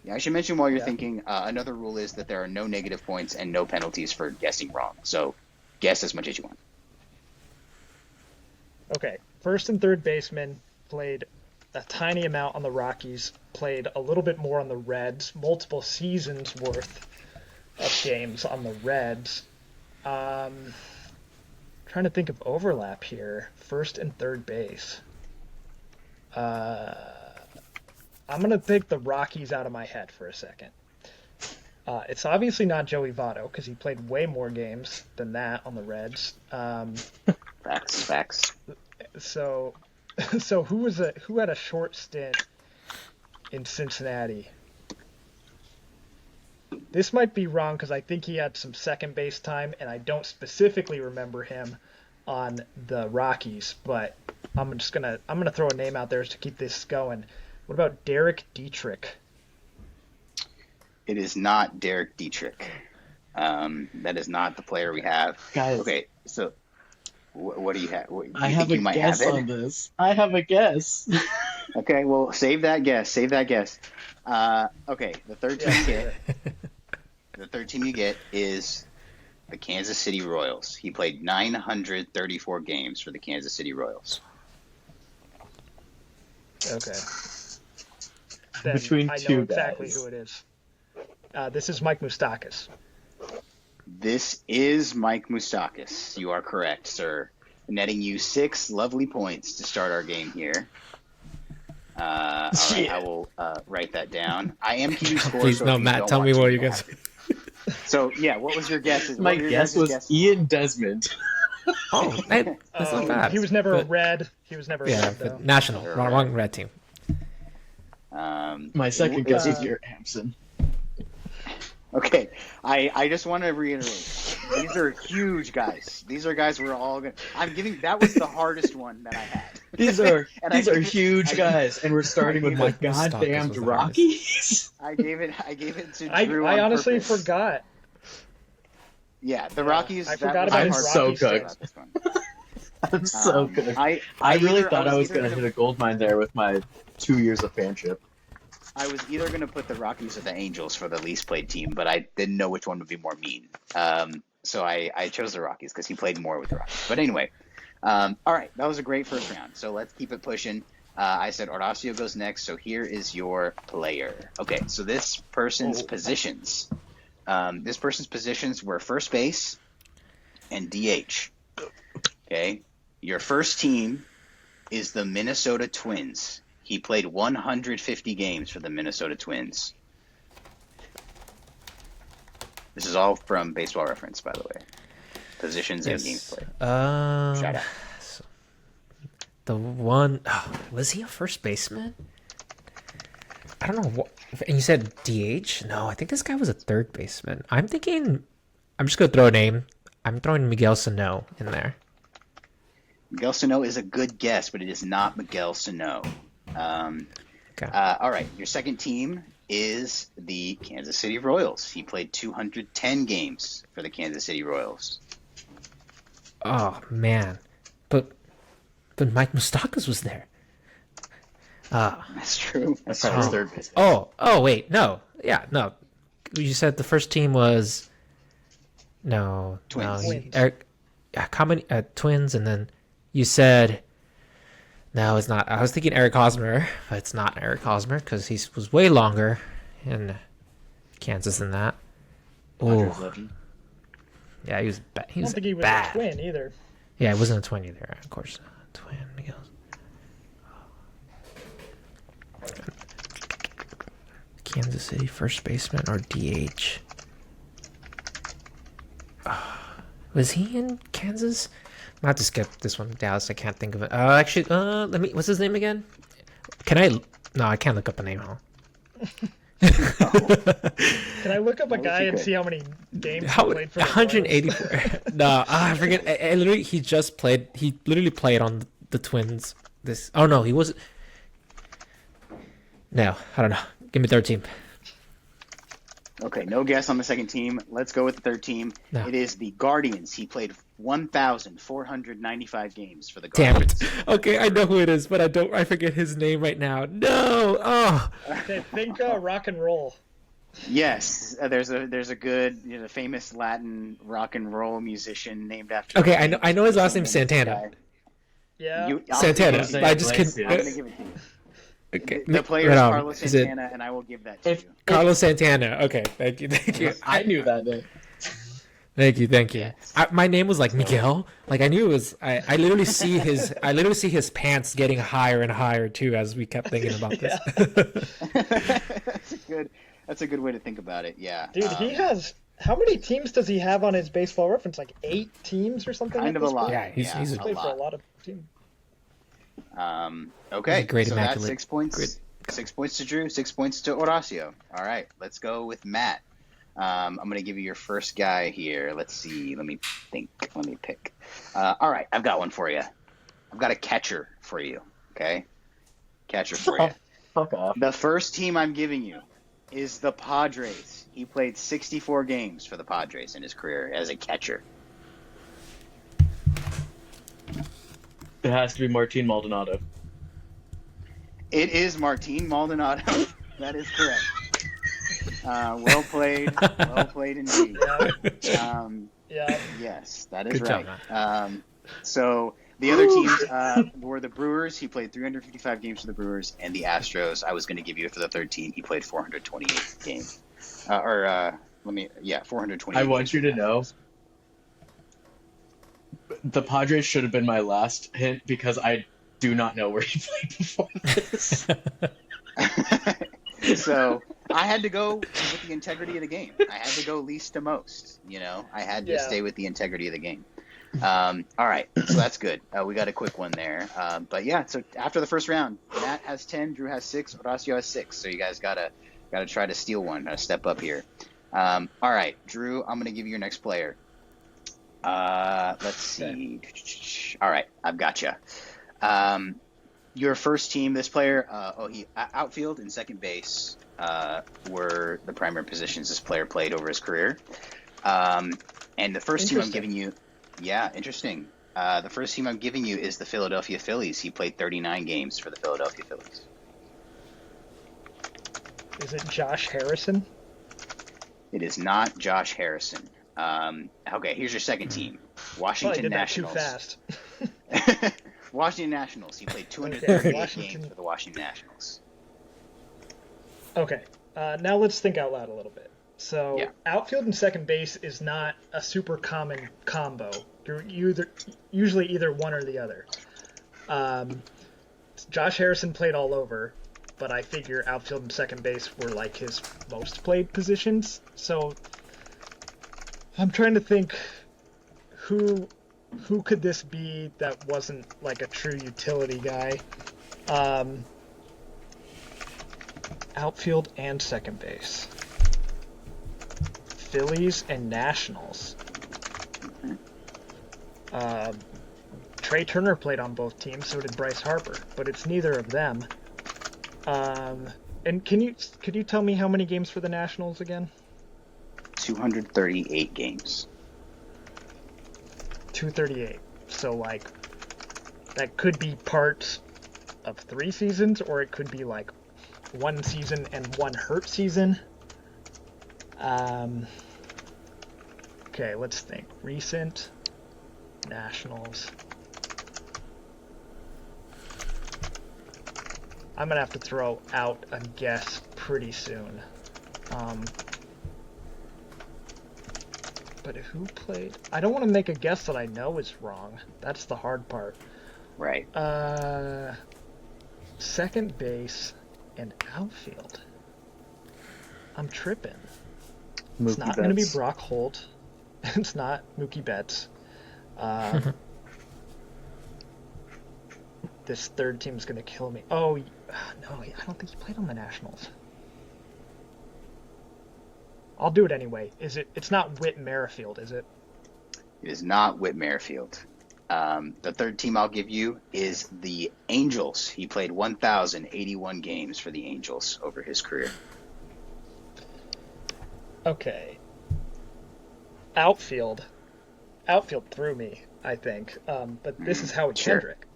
Yeah, I should mention while you're Yeah. thinking, another rule is that there are no negative points and no penalties for guessing wrong. So guess as much as you want. Okay, first and third baseman played a tiny amount on the Rockies, played a little bit more on the Reds, multiple seasons worth of games on the Reds. Trying to think of overlap here. First and third base. I'm going to take the Rockies out of my head for a second. It's obviously not Joey Votto because he played way more games than that on the Reds. Facts. So who had a short stint in Cincinnati? This might be wrong because I think he had some second base time, and I don't specifically remember him on the Rockies. But I'm gonna throw a name out there to keep this going. What about Derek Dietrich? It is not Derek Dietrich. That is not the player we have. Guys. Okay, so what do you have? You I think have a you might guess have it? on this. I have a guess. Okay, well, save that guess. Okay, the third team you get is the Kansas City Royals. He played 934 games for the Kansas City Royals. Okay. Then Between I know two exactly guys. who it is. This is Mike Moustakas. This is Mike Moustakas. You are correct, sir. Netting you 6 lovely points to start our game here. All right, I will write that down. I am keeping score. Please, so no, if you Matt, don't tell want me to, what you guys. So, yeah, what was your guess? My guess was Ian Desmond. Oh, hey, that's not bad. He was never a But- Red. He was never a Yeah, Red, though. but national, wrong red team. My second guess is Garrett Hampson. Okay, I just want to reiterate. These are huge guys. These are guys we're all going to... That was the hardest one that I had. These are And I these are gave it- huge guys, and we're starting with the Mike Moustakas goddamn was the Rockies. I gave it to I Drew on honestly purpose. forgot. Yeah, the Rockies. I that forgot was about the his hardest Rocky one. stats. This one. I'm so good. I I really either- thought I was either going to hit a gold mine there with my 2 years of fanship. I was either going to put the Rockies or the Angels for the least played team, but I didn't know which one would be more mean. So I chose the Rockies because he played more with the Rockies. But anyway, all right, that was a great first round. So let's keep it pushing. I said Horacio goes next, so here is your player. Okay, so this person's positions. This person's positions were first base and DH. Okay, your first team is the Minnesota Twins. He played 150 games for the Minnesota Twins. This is all from Baseball Reference, by the way. Positions and games played. Shout out. The one, was he a first baseman? I don't know. And you said DH? No, I think this guy was a third baseman. I'm just going to throw a name. I'm throwing Miguel Sano in there. Miguel Sano is a good guess, but it is not Miguel Sano. Okay. All right, your second team is the Kansas City Royals. He played 210 games for the Kansas City Royals. Oh, man. But Mike Moustakas was there. That's true. That's probably his third base. Oh, wait, no. Yeah, no. You said the first team was... No. Twins. Twins, and then you said... No, it's not. I was thinking Eric Hosmer, but it's not Eric Hosmer because he was way longer in Kansas than that. Oh, yeah, he was bad. I don't think he was a Twin either. Yeah, it wasn't a Twin either, of course. Twin, Miguel. Kansas City first baseman or DH? Was he in Kansas? I have to skip this one, Dallas. I can't think of it. Actually, let me. What's his name again? Can I? No, I can't look up a name. Huh? Can I look up a guy and see how many games he played for? 184. No, I forget. I literally, he just played. He literally played on the Twins. This. Oh no, he wasn't. No, I don't know. Give me third team. Okay, no guess on the second team. Let's go with the third team. No. It is the Guardians. He played 1,495 games for the Damn Guardians. it. Okay, I know who it is, but I forget his name right now. No. Oh. Okay, think rock and roll. Yes, there's a good, famous Latin rock and roll musician named after. Okay, I know his last name's Santana. Yeah. Santana. I just I'm couldn't. gonna give it to you. Okay. The player is Carlos Santana, and I will give that to you. Carlos Santana. Okay, thank you. I knew that name. Thank you. Yes. My name was like Miguel. Like I knew it was. I literally see his. I literally see his pants getting higher and higher too as we kept thinking about this. That's a good way to think about it. Yeah. Dude, he has. How many teams does he have on his Baseball Reference? Like 8 teams or something. Kind of a lot. Yeah, he's played for a lot of teams. Okay, great so immaculate. that's 6 points. Great. 6 points to Drew, 6 points to Horacio. All right, let's go with Matt. I'm going to give you your first guy here. Let's see. Let me think. Let me pick. All right, I've got one for you. I've got a catcher for you. Okay? Catcher for you. Fuck off. The first team I'm giving you is the Padres. He played 64 games for the Padres in his career as a catcher. It has to be Martin Maldonado. It is Martin Maldonado. That is correct. Well played. Well played indeed. Yeah. Yes, that is Good right. job, So the other teams were the Brewers. He played 355 games for the Brewers, and the Astros. I was going to give you for the third team. He played 428 games. 428. I want you to know the Padres should have been my last hint because I do not know where he played before this. So I had to go with the integrity of the game. I had to go least to most. I had to stay with the integrity of the game. All right, so that's good. We got a quick one there. But yeah, so after the first round, Matt has 10, Drew has 6, Horacio has 6. So you guys gotta try to steal one, step up here. All right, Drew, I'm gonna give you your next player. Let's see. All right, I've got you. Your first team, this player, he outfield and second base were the primary positions this player played over his career. And the first team I'm giving you, interesting. The first team I'm giving you is the Philadelphia Phillies. He played 39 games for the Philadelphia Phillies. Is it Josh Harrison? It is not Josh Harrison. Okay, here's your second team. Washington Did Nationals. that too fast. Washington Nationals. He played 238 Washington. games for the Washington Nationals. Okay, now let's think out loud a little bit. So, outfield and second base is not a super common combo. You're usually either one or the other. Josh Harrison played all over, but I figure outfield and second base were like his most played positions. So, I'm trying to think who could this be that wasn't like a true utility guy. Outfield and second base. Phillies and Nationals. Trey Turner played on both teams, so did Bryce Harper, but it's neither of them. And could you tell me how many games for the Nationals again? 238 games. 238. So like that could be part of 3 seasons, or it could be like 1 season and 1 hurt season. Okay, let's think. Recent Nationals. I'm gonna have to throw out a guess pretty soon. But who played? I don't want to make a guess that I know is wrong. That's the hard part. Right. Second base and outfield. I'm tripping. It's not going to be Brock Holt. It's not Mookie Betts. This third team's going to kill me. Oh, no, I don't think he played on the Nationals. I'll do it anyway. It's not Whit Merrifield, is it? It is not Whit Merrifield. The third team I'll give you is the Angels. He played 1,081 games for the Angels over his career. Okay. Outfield threw me, I think. But this is Howie Kendrick.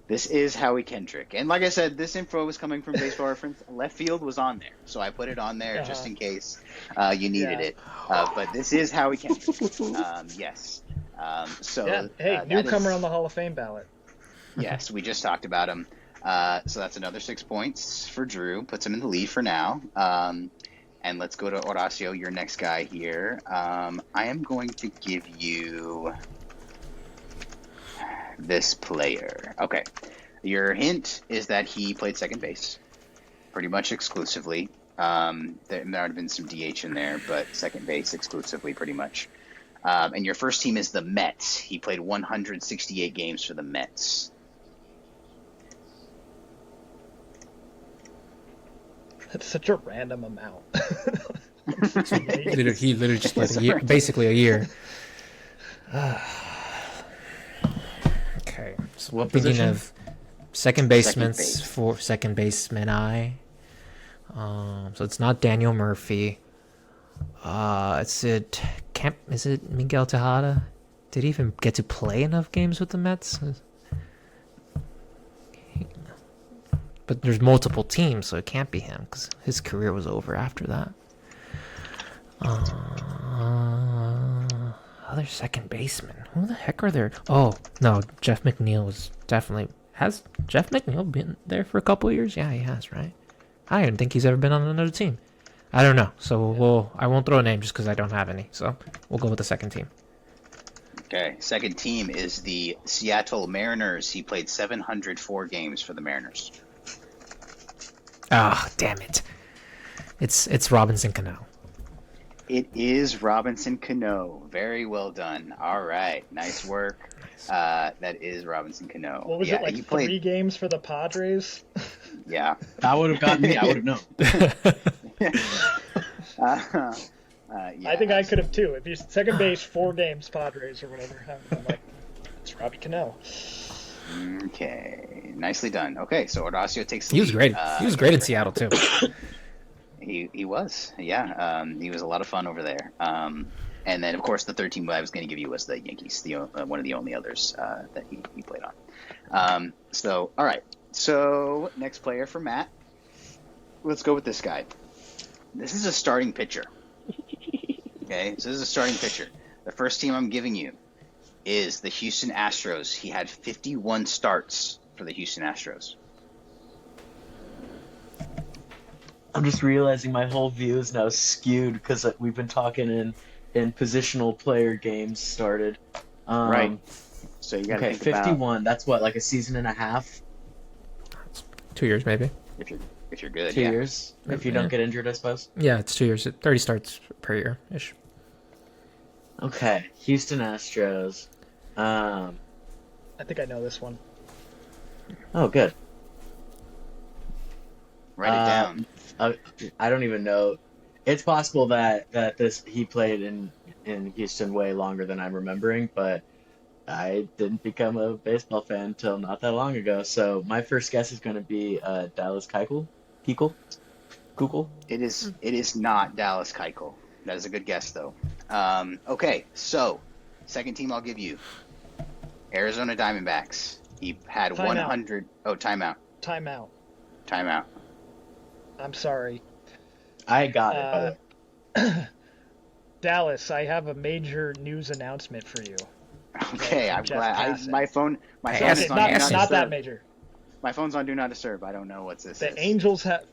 This is Howie Kendrick. And like I said, this info was coming from Baseball Reference. Left field was on there, so I put it on there just in case you needed it. But this is Howie Kendrick. Yes. Hey, newcomer on the Hall of Fame ballot. Yes, we just talked about him. So that's another 6 points for Drew. Puts him in the lead for now. And let's go to Horacio, your next guy here. I am going to give you this player. Okay. Your hint is that he played second base pretty much exclusively. There might have been some DH in there, but second base exclusively pretty much. And your first team is the Mets. He played 168 games for the Mets. That's such a random amount. He literally just played basically a year. Okay. So What thinking position? of second baseman for second baseman I. So it's not Daniel Murphy. Is it Miguel Tejada? Did he even get to play enough games with the Mets? But there's multiple teams, so it can't be him because his career was over after that. Other second baseman. Who the heck are there? Oh, no, Jeff McNeil was definitely... Has Jeff McNeil been there for a couple of years? Yeah, he has, right? I don't think he's ever been on another team. I don't know. So I won't throw a name just because I don't have any. So we'll go with the second team. Okay. Second team is the Seattle Mariners. He played 704 games for the Mariners. Ah, damn it. It's Robinson Cano. It is Robinson Cano. Very well done. All right. Nice work. That is Robinson Cano. What was it, like 3 games for the Padres? Yeah. That would have gotten me. I would have known. I think I could have too. If he's second base, 4 games, Padres or whatever. I'm like, it's Robbie Cano. Okay. Nicely done. Okay, so Horacio takes the He was lead. great. He was great in Seattle, too. He was. Yeah. He was a lot of fun over there. And then, of course, the third team I was going to give you was the Yankees, one of the only others that he played on. All right. So, next player for Matt. Let's go with this guy. This is a starting pitcher. Okay, so this is a starting pitcher. The first team I'm giving you is the Houston Astros. He had 51 starts for the Houston Astros. I'm just realizing my whole view is now skewed because we've been talking in positional player games started. Right. So you got to okay, think 51. about, That's what, like a season and a half? 2 years maybe. if you're good. 2 yeah. years? If you don't get injured, I suppose. Yeah, it's 2 years. 30 starts per year ish. Okay, Houston Astros. I think I know this one. Oh, good. Write it down. I don't even know. It's possible that he played in Houston way longer than I'm remembering, but I didn't become a baseball fan until not that long ago. So my first guess is going to be Dallas Keuchel. It is not Dallas Keuchel. That is a good guess, though. Okay, so second team I'll give you, Arizona Diamondbacks. He had Timeout. 100. Oh, timeout. Timeout. I'm sorry. I got it. But Dallas, I have a major news announcement for you. Okay, I'm Jeff glad. Passan. My phone Okay, is on not, do not not disturb. that major. My phone's on do not disturb. I don't know what this is. The Angels have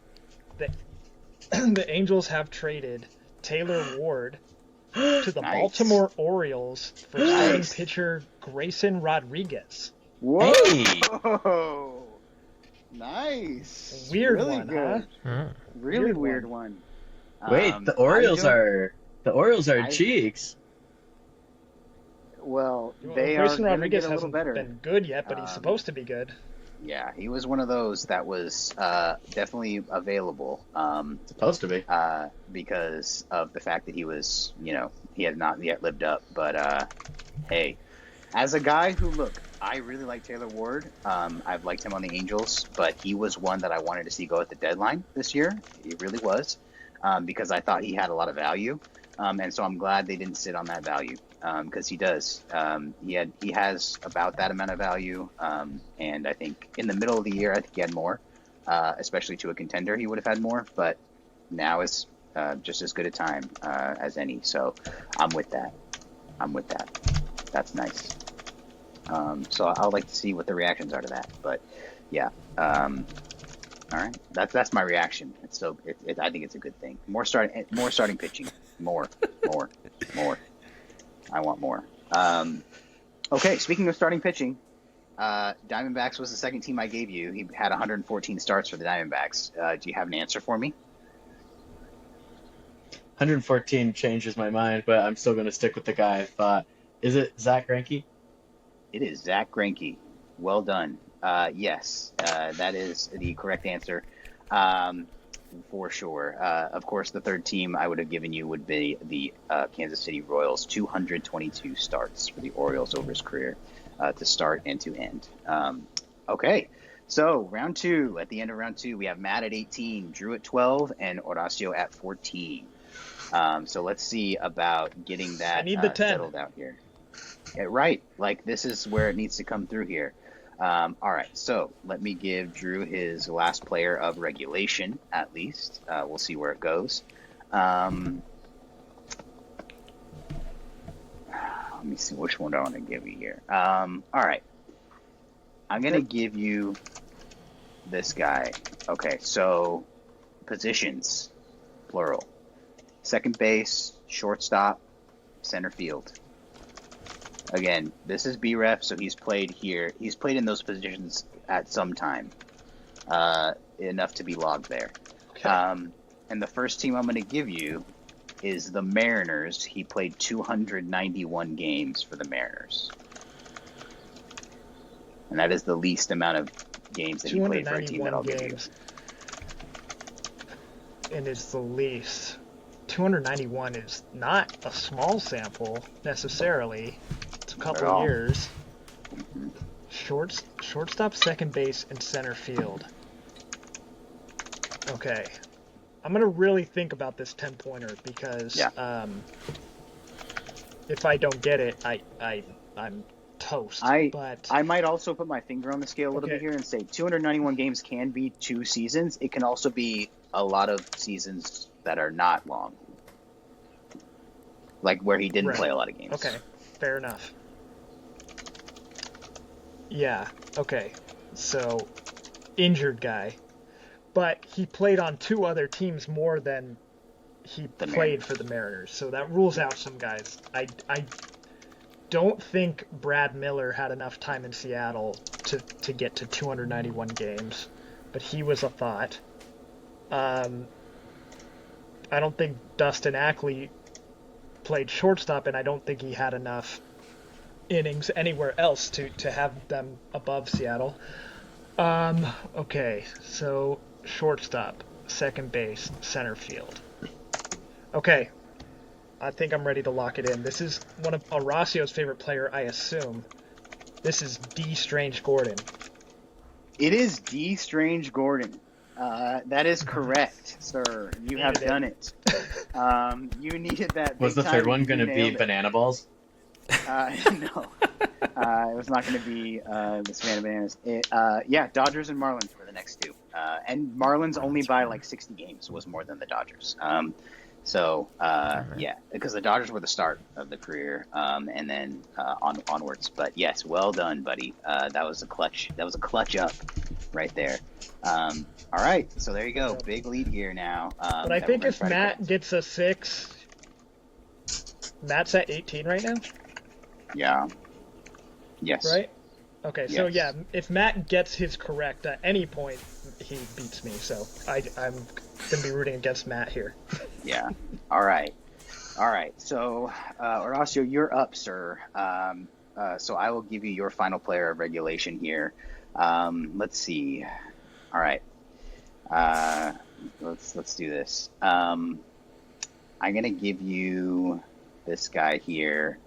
the Angels have traded Taylor Ward to the Nice. Baltimore Orioles for starting Nice. pitcher Grayson Rodriguez. Hey! Whoa! Nice. Weird really one, good. huh? Really Weird weird one. Wait, the Orioles are cheeks. Well, Well, they are Grayson going to Rodriguez get a little hasn't better. been good yet, but he's supposed to be good. Yeah, he was one of those that was definitely available Supposed to be. because of the fact that he was, he had not yet lived up. But hey, as a guy who, look, I really like Taylor Ward. I've liked him on the Angels, but he was one that I wanted to see go at the deadline this year. He really was because I thought he had a lot of value. And so I'm glad they didn't sit on that value because he does. He has about that amount of value. And I think in the middle of the year, I think he had more, especially to a contender. He would have had more, but now is just as good a time as any. So I'm with that. That's nice. So I'll like to see what the reactions are to that. But yeah. All right, that's my reaction. It's so I think it's a good thing. More starting pitching. More. I want more. Okay, speaking of starting pitching, Diamondbacks was the second team I gave you. He had 114 starts for the Diamondbacks. Do you have an answer for me? 114 changes my mind, but I'm still going to stick with the guy I thought. Is it Zach Greinke? It is Zach Greinke. Well done. Yes, that is the correct answer. For sure. Of course, the third team I would have given you would be the Kansas City Royals. 222 starts for the Orioles over his career to start and to end. Okay, so round two. At the end of round two, we have Matt at 18, Drew at 12, and Horacio at 14. So let's see about getting that I need the 10. settled out here. Yeah, right. Like, this is where it needs to come through here. All right, so let me give Drew his last player of regulation, at least. We'll see where it goes. Let me see, which one do I want to give you here? All right, I'm going to give you this guy. Okay, so positions, plural. Second base, shortstop, center field. Again, this is B-Ref, so he's played here. He's played in those positions at some time, enough to be logged there. Okay. And the first team I'm going to give you is the Mariners. He played 291 games for the Mariners. And that is the least amount of games that he played for a team that I'll give you. And it's the least. 291 is not a small sample, necessarily. It's a couple all. years. Shortstop, second base, and center field. Okay. I'm going to really think about this 10-pointer because if I don't get it, I'm toast. I might also put my finger on the scale a little Okay. bit here and say 291 games can be 2 seasons. It can also be a lot of seasons that are not long, like where he didn't play a lot of games. Okay, fair enough. Yeah, okay. So, injured guy. But he played on 2 other teams more than he played for the Mariners. So that rules out some guys. I don't think Brad Miller had enough time in Seattle to get to 291 games. But he was a thought. I don't think Dustin Ackley played shortstop, and I don't think he had enough innings anywhere else to have them above Seattle. Okay, so shortstop, second base, center field. Okay, I think I'm ready to lock it in. This is one of Horacio's favorite player, I assume. This is D. Strange Gordon. It is D. Strange Gordon. That is correct, sir. You have done it. You needed that. Was the third one going to be banana balls? No. It was not going to be the Savannah Bananas. Yeah, Dodgers and Marlins were the next 2. And Marlins only by like 60 games was more than the Dodgers. Yeah, because the Dodgers were the start of the career, and then onwards. But yes, well done, buddy. That was a clutch up right there. All right, so there you go. Big lead here now. But I think if Matt gets a 6, Matt's at 18 right now? Yeah. Yes. Right? Okay, so yeah, if Matt gets his correct at any point, he beats me. So I'm going to be rooting against Matt here. Yeah. All right. So, Horacio, you're up, sir. So I will give you your final player of regulation here. Let's see. All right. Let's do this. I'm going to give you this guy here.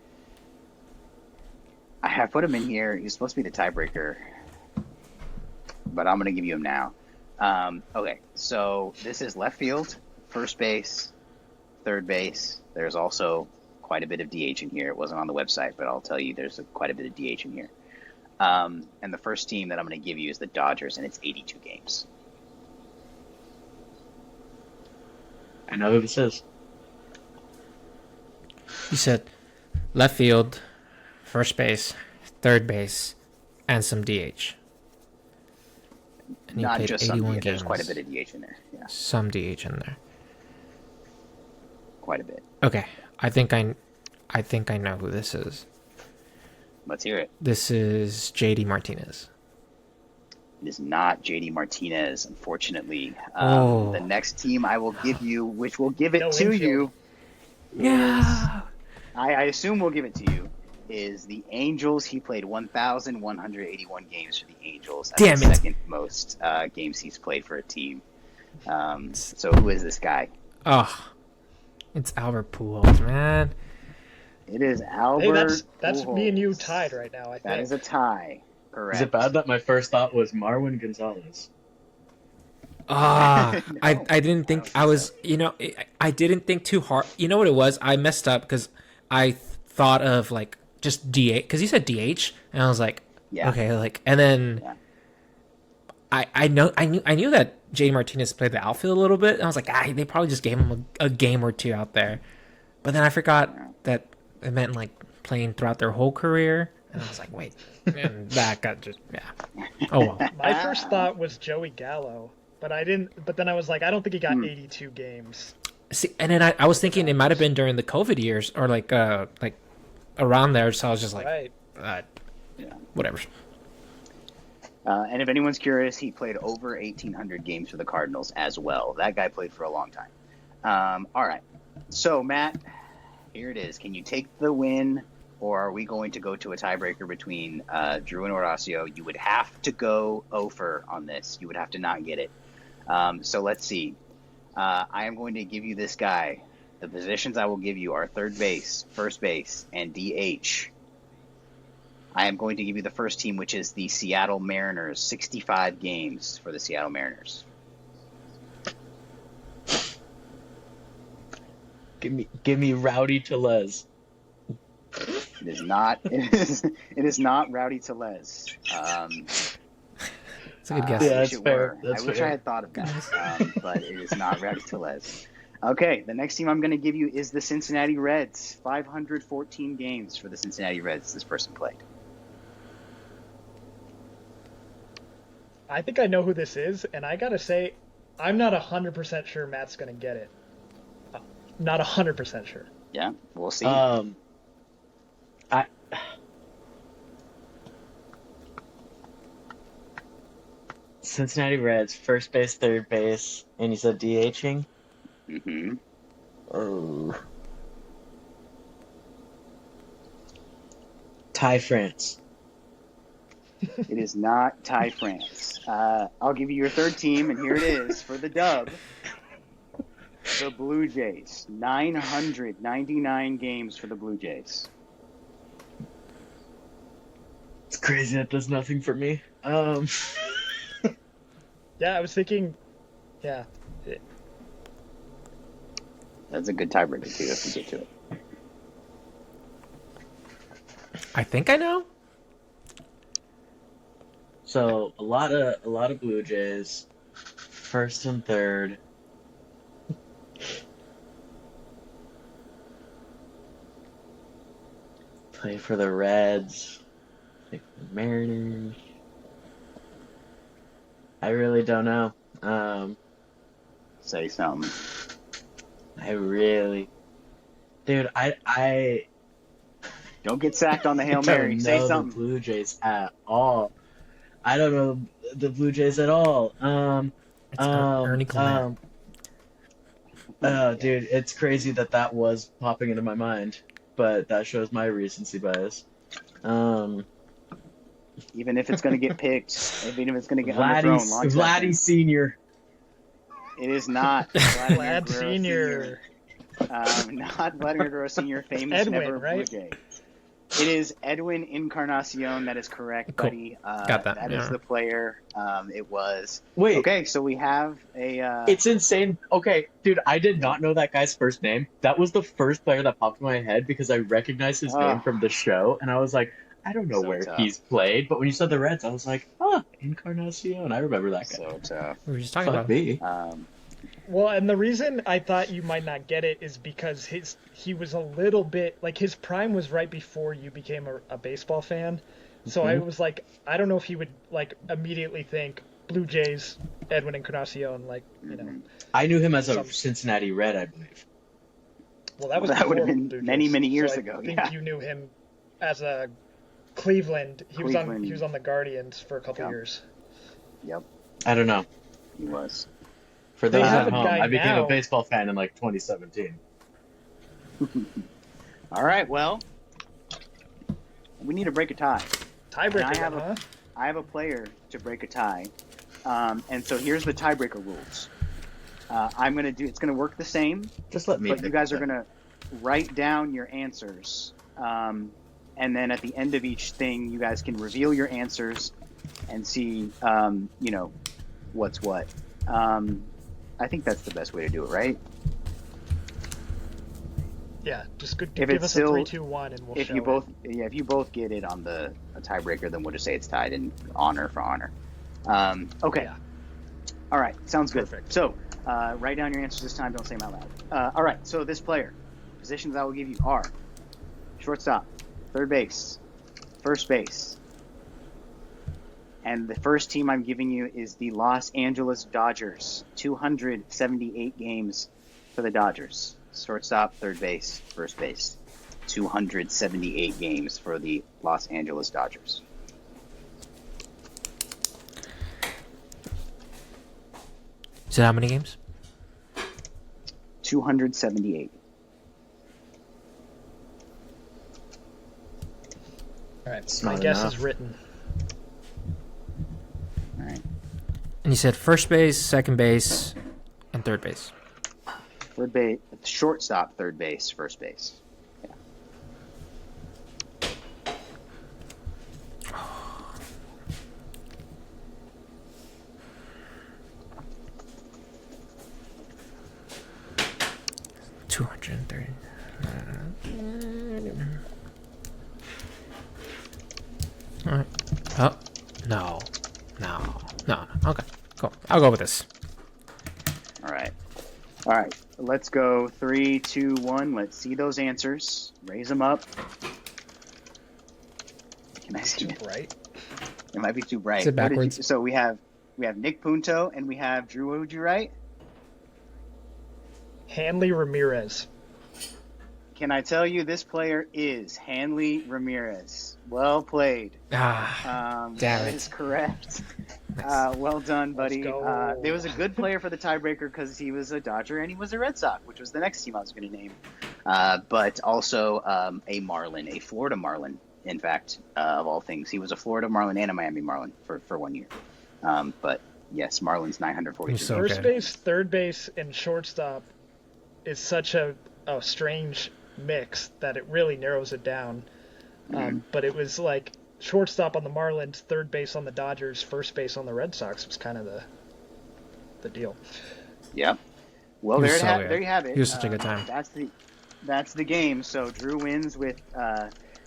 I have put him in here. He's supposed to be the tiebreaker, but I'm going to give you him now. Okay, so this is left field, first base, third base. There's also quite a bit of DH in here. It wasn't on the website, but I'll tell you there's quite a bit of DH in here. And the first team that I'm going to give you is the Dodgers, and it's 82 games. I know who this is. You said left field, first base, third base, and some DH. And Not just some DH. games. There's quite a bit of DH in there. Yeah, some DH in there. quite a bit. Okay, I think I know who this is. Let's hear it. This is JD Martinez. It is not JD Martinez, unfortunately. Oh. The next team I will give you, which will give it No to infield. you, Yeah. I assume we'll give it to you, is the Angels. He played 1,181 games for the Angels. That's Damn the it. second most games he's played for a team. So who is this guy? Oh, it's Albert Pujols, man. It is Hey, Albert that's Pujols. me and you tied right now, I think. That is a tie. Correct. Is it bad that my first thought was Marwin Gonzalez? Ah, No, I didn't think I I don't was, I didn't think too hard. You know what it was? I messed up because I thought of like just DH, because you said DH, and I was like, Yeah. okay, like, and then Yeah. I knew that J Martinez played the outfield a little bit, and I was like, they probably just gave him a game or two out there, but then I forgot that it meant like playing throughout their whole career, and I was like, wait, and that got just oh well. My first thought was Joey Gallo, but I didn't. But then I was like, I don't think he got 82 games. See, and then I was thinking it might have been during the COVID years or like around there, so I was just like, Right. whatever. And if anyone's curious, he played over 1,800 games for the Cardinals as well. That guy played for a long time. All right. So, Matt, here it is. Can you take the win, or are we going to go to a tiebreaker between Drew and Horacio? You would have to go over on this. You would have to not get it. So let's see. I am going to give you this guy. The positions I will give you are third base, first base, and DH. I am going to give you the first team, which is the Seattle Mariners. 65 games for the Seattle Mariners. Give me Rowdy Tellez. It is not. It is not Rowdy Tellez. It's a good guess. Yeah, I wish that's it fair. were. That's I wish fair. I had thought of that, but it is not Rex Tellez. Okay, the next team I'm going to give you is the Cincinnati Reds. 514 games for the Cincinnati Reds this person played. I think I know who this is, and I gotta say, I'm not 100% sure Matt's gonna get it. Not 100% sure. Yeah, we'll see. I Cincinnati Reds, first base, third base, and you said DHing? Mm-hmm. Oh. Ty France. It is not Ty France. I'll give you your third team, and here it is for the dub. The Blue Jays. 999 games for the Blue Jays. It's crazy that does nothing for me. Yeah, I was thinking. Yeah. That's a good tiebreaker, too, if we get to it. I think I know. So a lot of Blue Jays, first and third. Play for the Reds, play for the Mariners. I really don't know. Say something. Dude, I Don't get sacked on the Hail Mary. don't Say know the something. Blue Jays at all. I don't know the Blue Jays at all. It's Ernie Clement. Dude, it's crazy that was popping into my mind, but that shows my recency bias. Even if it's going to get picked, even if it's going to get underthrown. Long Vladdy second. Senior. It is not Vladimir Vlad Guerrero Senior. Not Vladimir Guerrero Senior, famous Edwin, never right? Blue Jay. It is Edwin Encarnacion. That is correct, Cool. buddy. Got that, That is yeah. the player. It was. Wait, Okay, so we have a. it's insane. Okay, dude, I did not know that guy's first name. That was the first player that popped in my head because I recognized his name from the show, and I was like, I don't know So where tough. he's played, but when you said the Reds, I was like, Encarnacion. I remember that guy. So tough. We were just talking Fuck about. me. Well, and the reason I thought you might not get it is because he was a little bit like his prime was right before you became a baseball fan. So I was like, I don't know if he would like immediately think Blue Jays, Edwin Encarnacion, like you know. I knew him as a Some- Cincinnati Red, I believe. Well, that was That would have before been Blue many, Jays, many years so ago, I think yeah. you knew him as a Cleveland. He was Cleveland. on the Guardians for a couple Yeah. years. Yep, I don't know. he was. For They those have at a home, guy I became now- a baseball fan in like 2017. All right, well, we need to break a tie. Tiebreaker, And I have then, huh? I have a player to break a tie, and so here's the tiebreaker rules. I'm gonna do. It's gonna work the same, Just let me. but you pick guys are them. gonna write down your answers, and then at the end of each thing, you guys can reveal your answers and see, what's what. I think that's the best way to do it, right? Yeah, just If give it's us still- a 3, 2, 1, and we'll If show you it. both, if you both get it on the a tiebreaker, then we'll just say it's tied in honor for honor. Okay. Yeah. All right. Sounds good. Perfect. So write down your answers this time. Don't say them out loud. All right. So this player, positions I will give you are shortstop, third base, first base, and the first team I'm giving you is the Los Angeles Dodgers. 278 games for the Dodgers. Shortstop, third base, first base. 278 games for the Los Angeles Dodgers. Is it how many games? 278. All right, It's my not guess enough. is written. All right. And you said first base, second base, and third base. Third base, shortstop, third base, first base. Yeah. $230. All right. Oh, no. Cool. I'll go with this. All right. All right. Let's go 3, 2, 1. Let's see those answers. Raise them up. Can I see it? Right. It might be too bright. Is it backwards? So we have Nick Punto and we have Drew. What would you write? Hanley Ramirez. Can I tell you this player is Hanley Ramirez? Well played. Damn That it. is correct. Nice. Well done, buddy. Let's go. There was a good player for the tiebreaker because he was a Dodger and he was a Red Sox, which was the next team I was going to name. But also a Marlin, a Florida Marlin, in fact, of all things. He was a Florida Marlin and a Miami Marlin for 1 year. But yes, Marlin's 943. So First good. base, third base, and shortstop is such a strange mix that it really narrows it down. But it was like shortstop on the Marlins, third base on the Dodgers, first base on the Red Sox was kind of the deal. Yeah. Well, He was there you have it. He was such a good time. That's the game. So Drew wins with,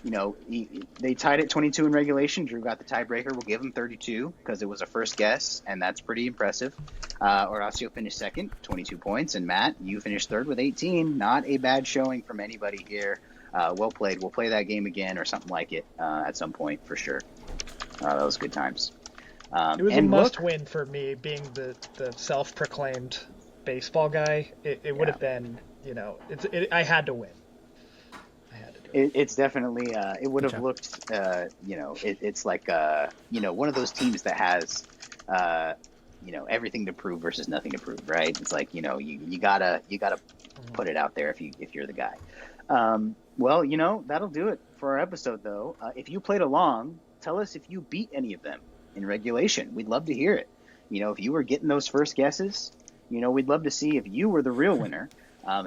they tied at 22 in regulation. Drew got the tiebreaker. We'll give him 32 because it was a first guess, and that's pretty impressive. Horacio finished second, 22 points, and Matt, you finished third with 18. Not a bad showing from anybody here. Well played. We'll play that game again or something like it at some point for sure. That was good times. It was a must-win for me, being the self-proclaimed baseball guy. It would have been, I had to win. It's definitely it would have job. looked it's like one of those teams that has everything to prove versus nothing to prove, right? It's like you gotta put it out there if you're the guy. Well, that'll do it for our episode though. If you played along, tell us if you beat any of them in regulation. We'd love to hear it. If you were getting those first guesses, we'd love to see if you were the real winner.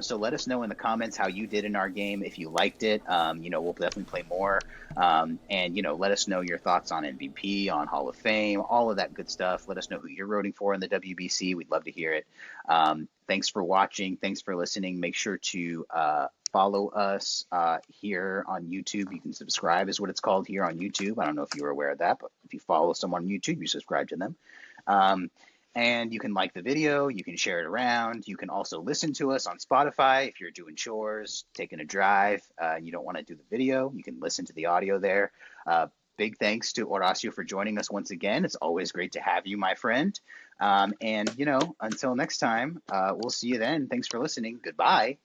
So let us know in the comments how you did in our game. If you liked it, we'll definitely play more. And let us know your thoughts on MVP, on Hall of Fame, all of that good stuff. Let us know who you're rooting for in the WBC. We'd love to hear it. Thanks for watching. Thanks for listening. Make sure to follow us here on YouTube. You can subscribe is what it's called here on YouTube. I don't know if you were aware of that, but if you follow someone on YouTube, you subscribe to them. And you can like the video, you can share it around. You can also listen to us on Spotify if you're doing chores, taking a drive, and you don't want to do the video. You can listen to the audio there. Big thanks to Horacio for joining us once again. It's always great to have you, my friend. And until next time, we'll see you then. Thanks for listening. Goodbye.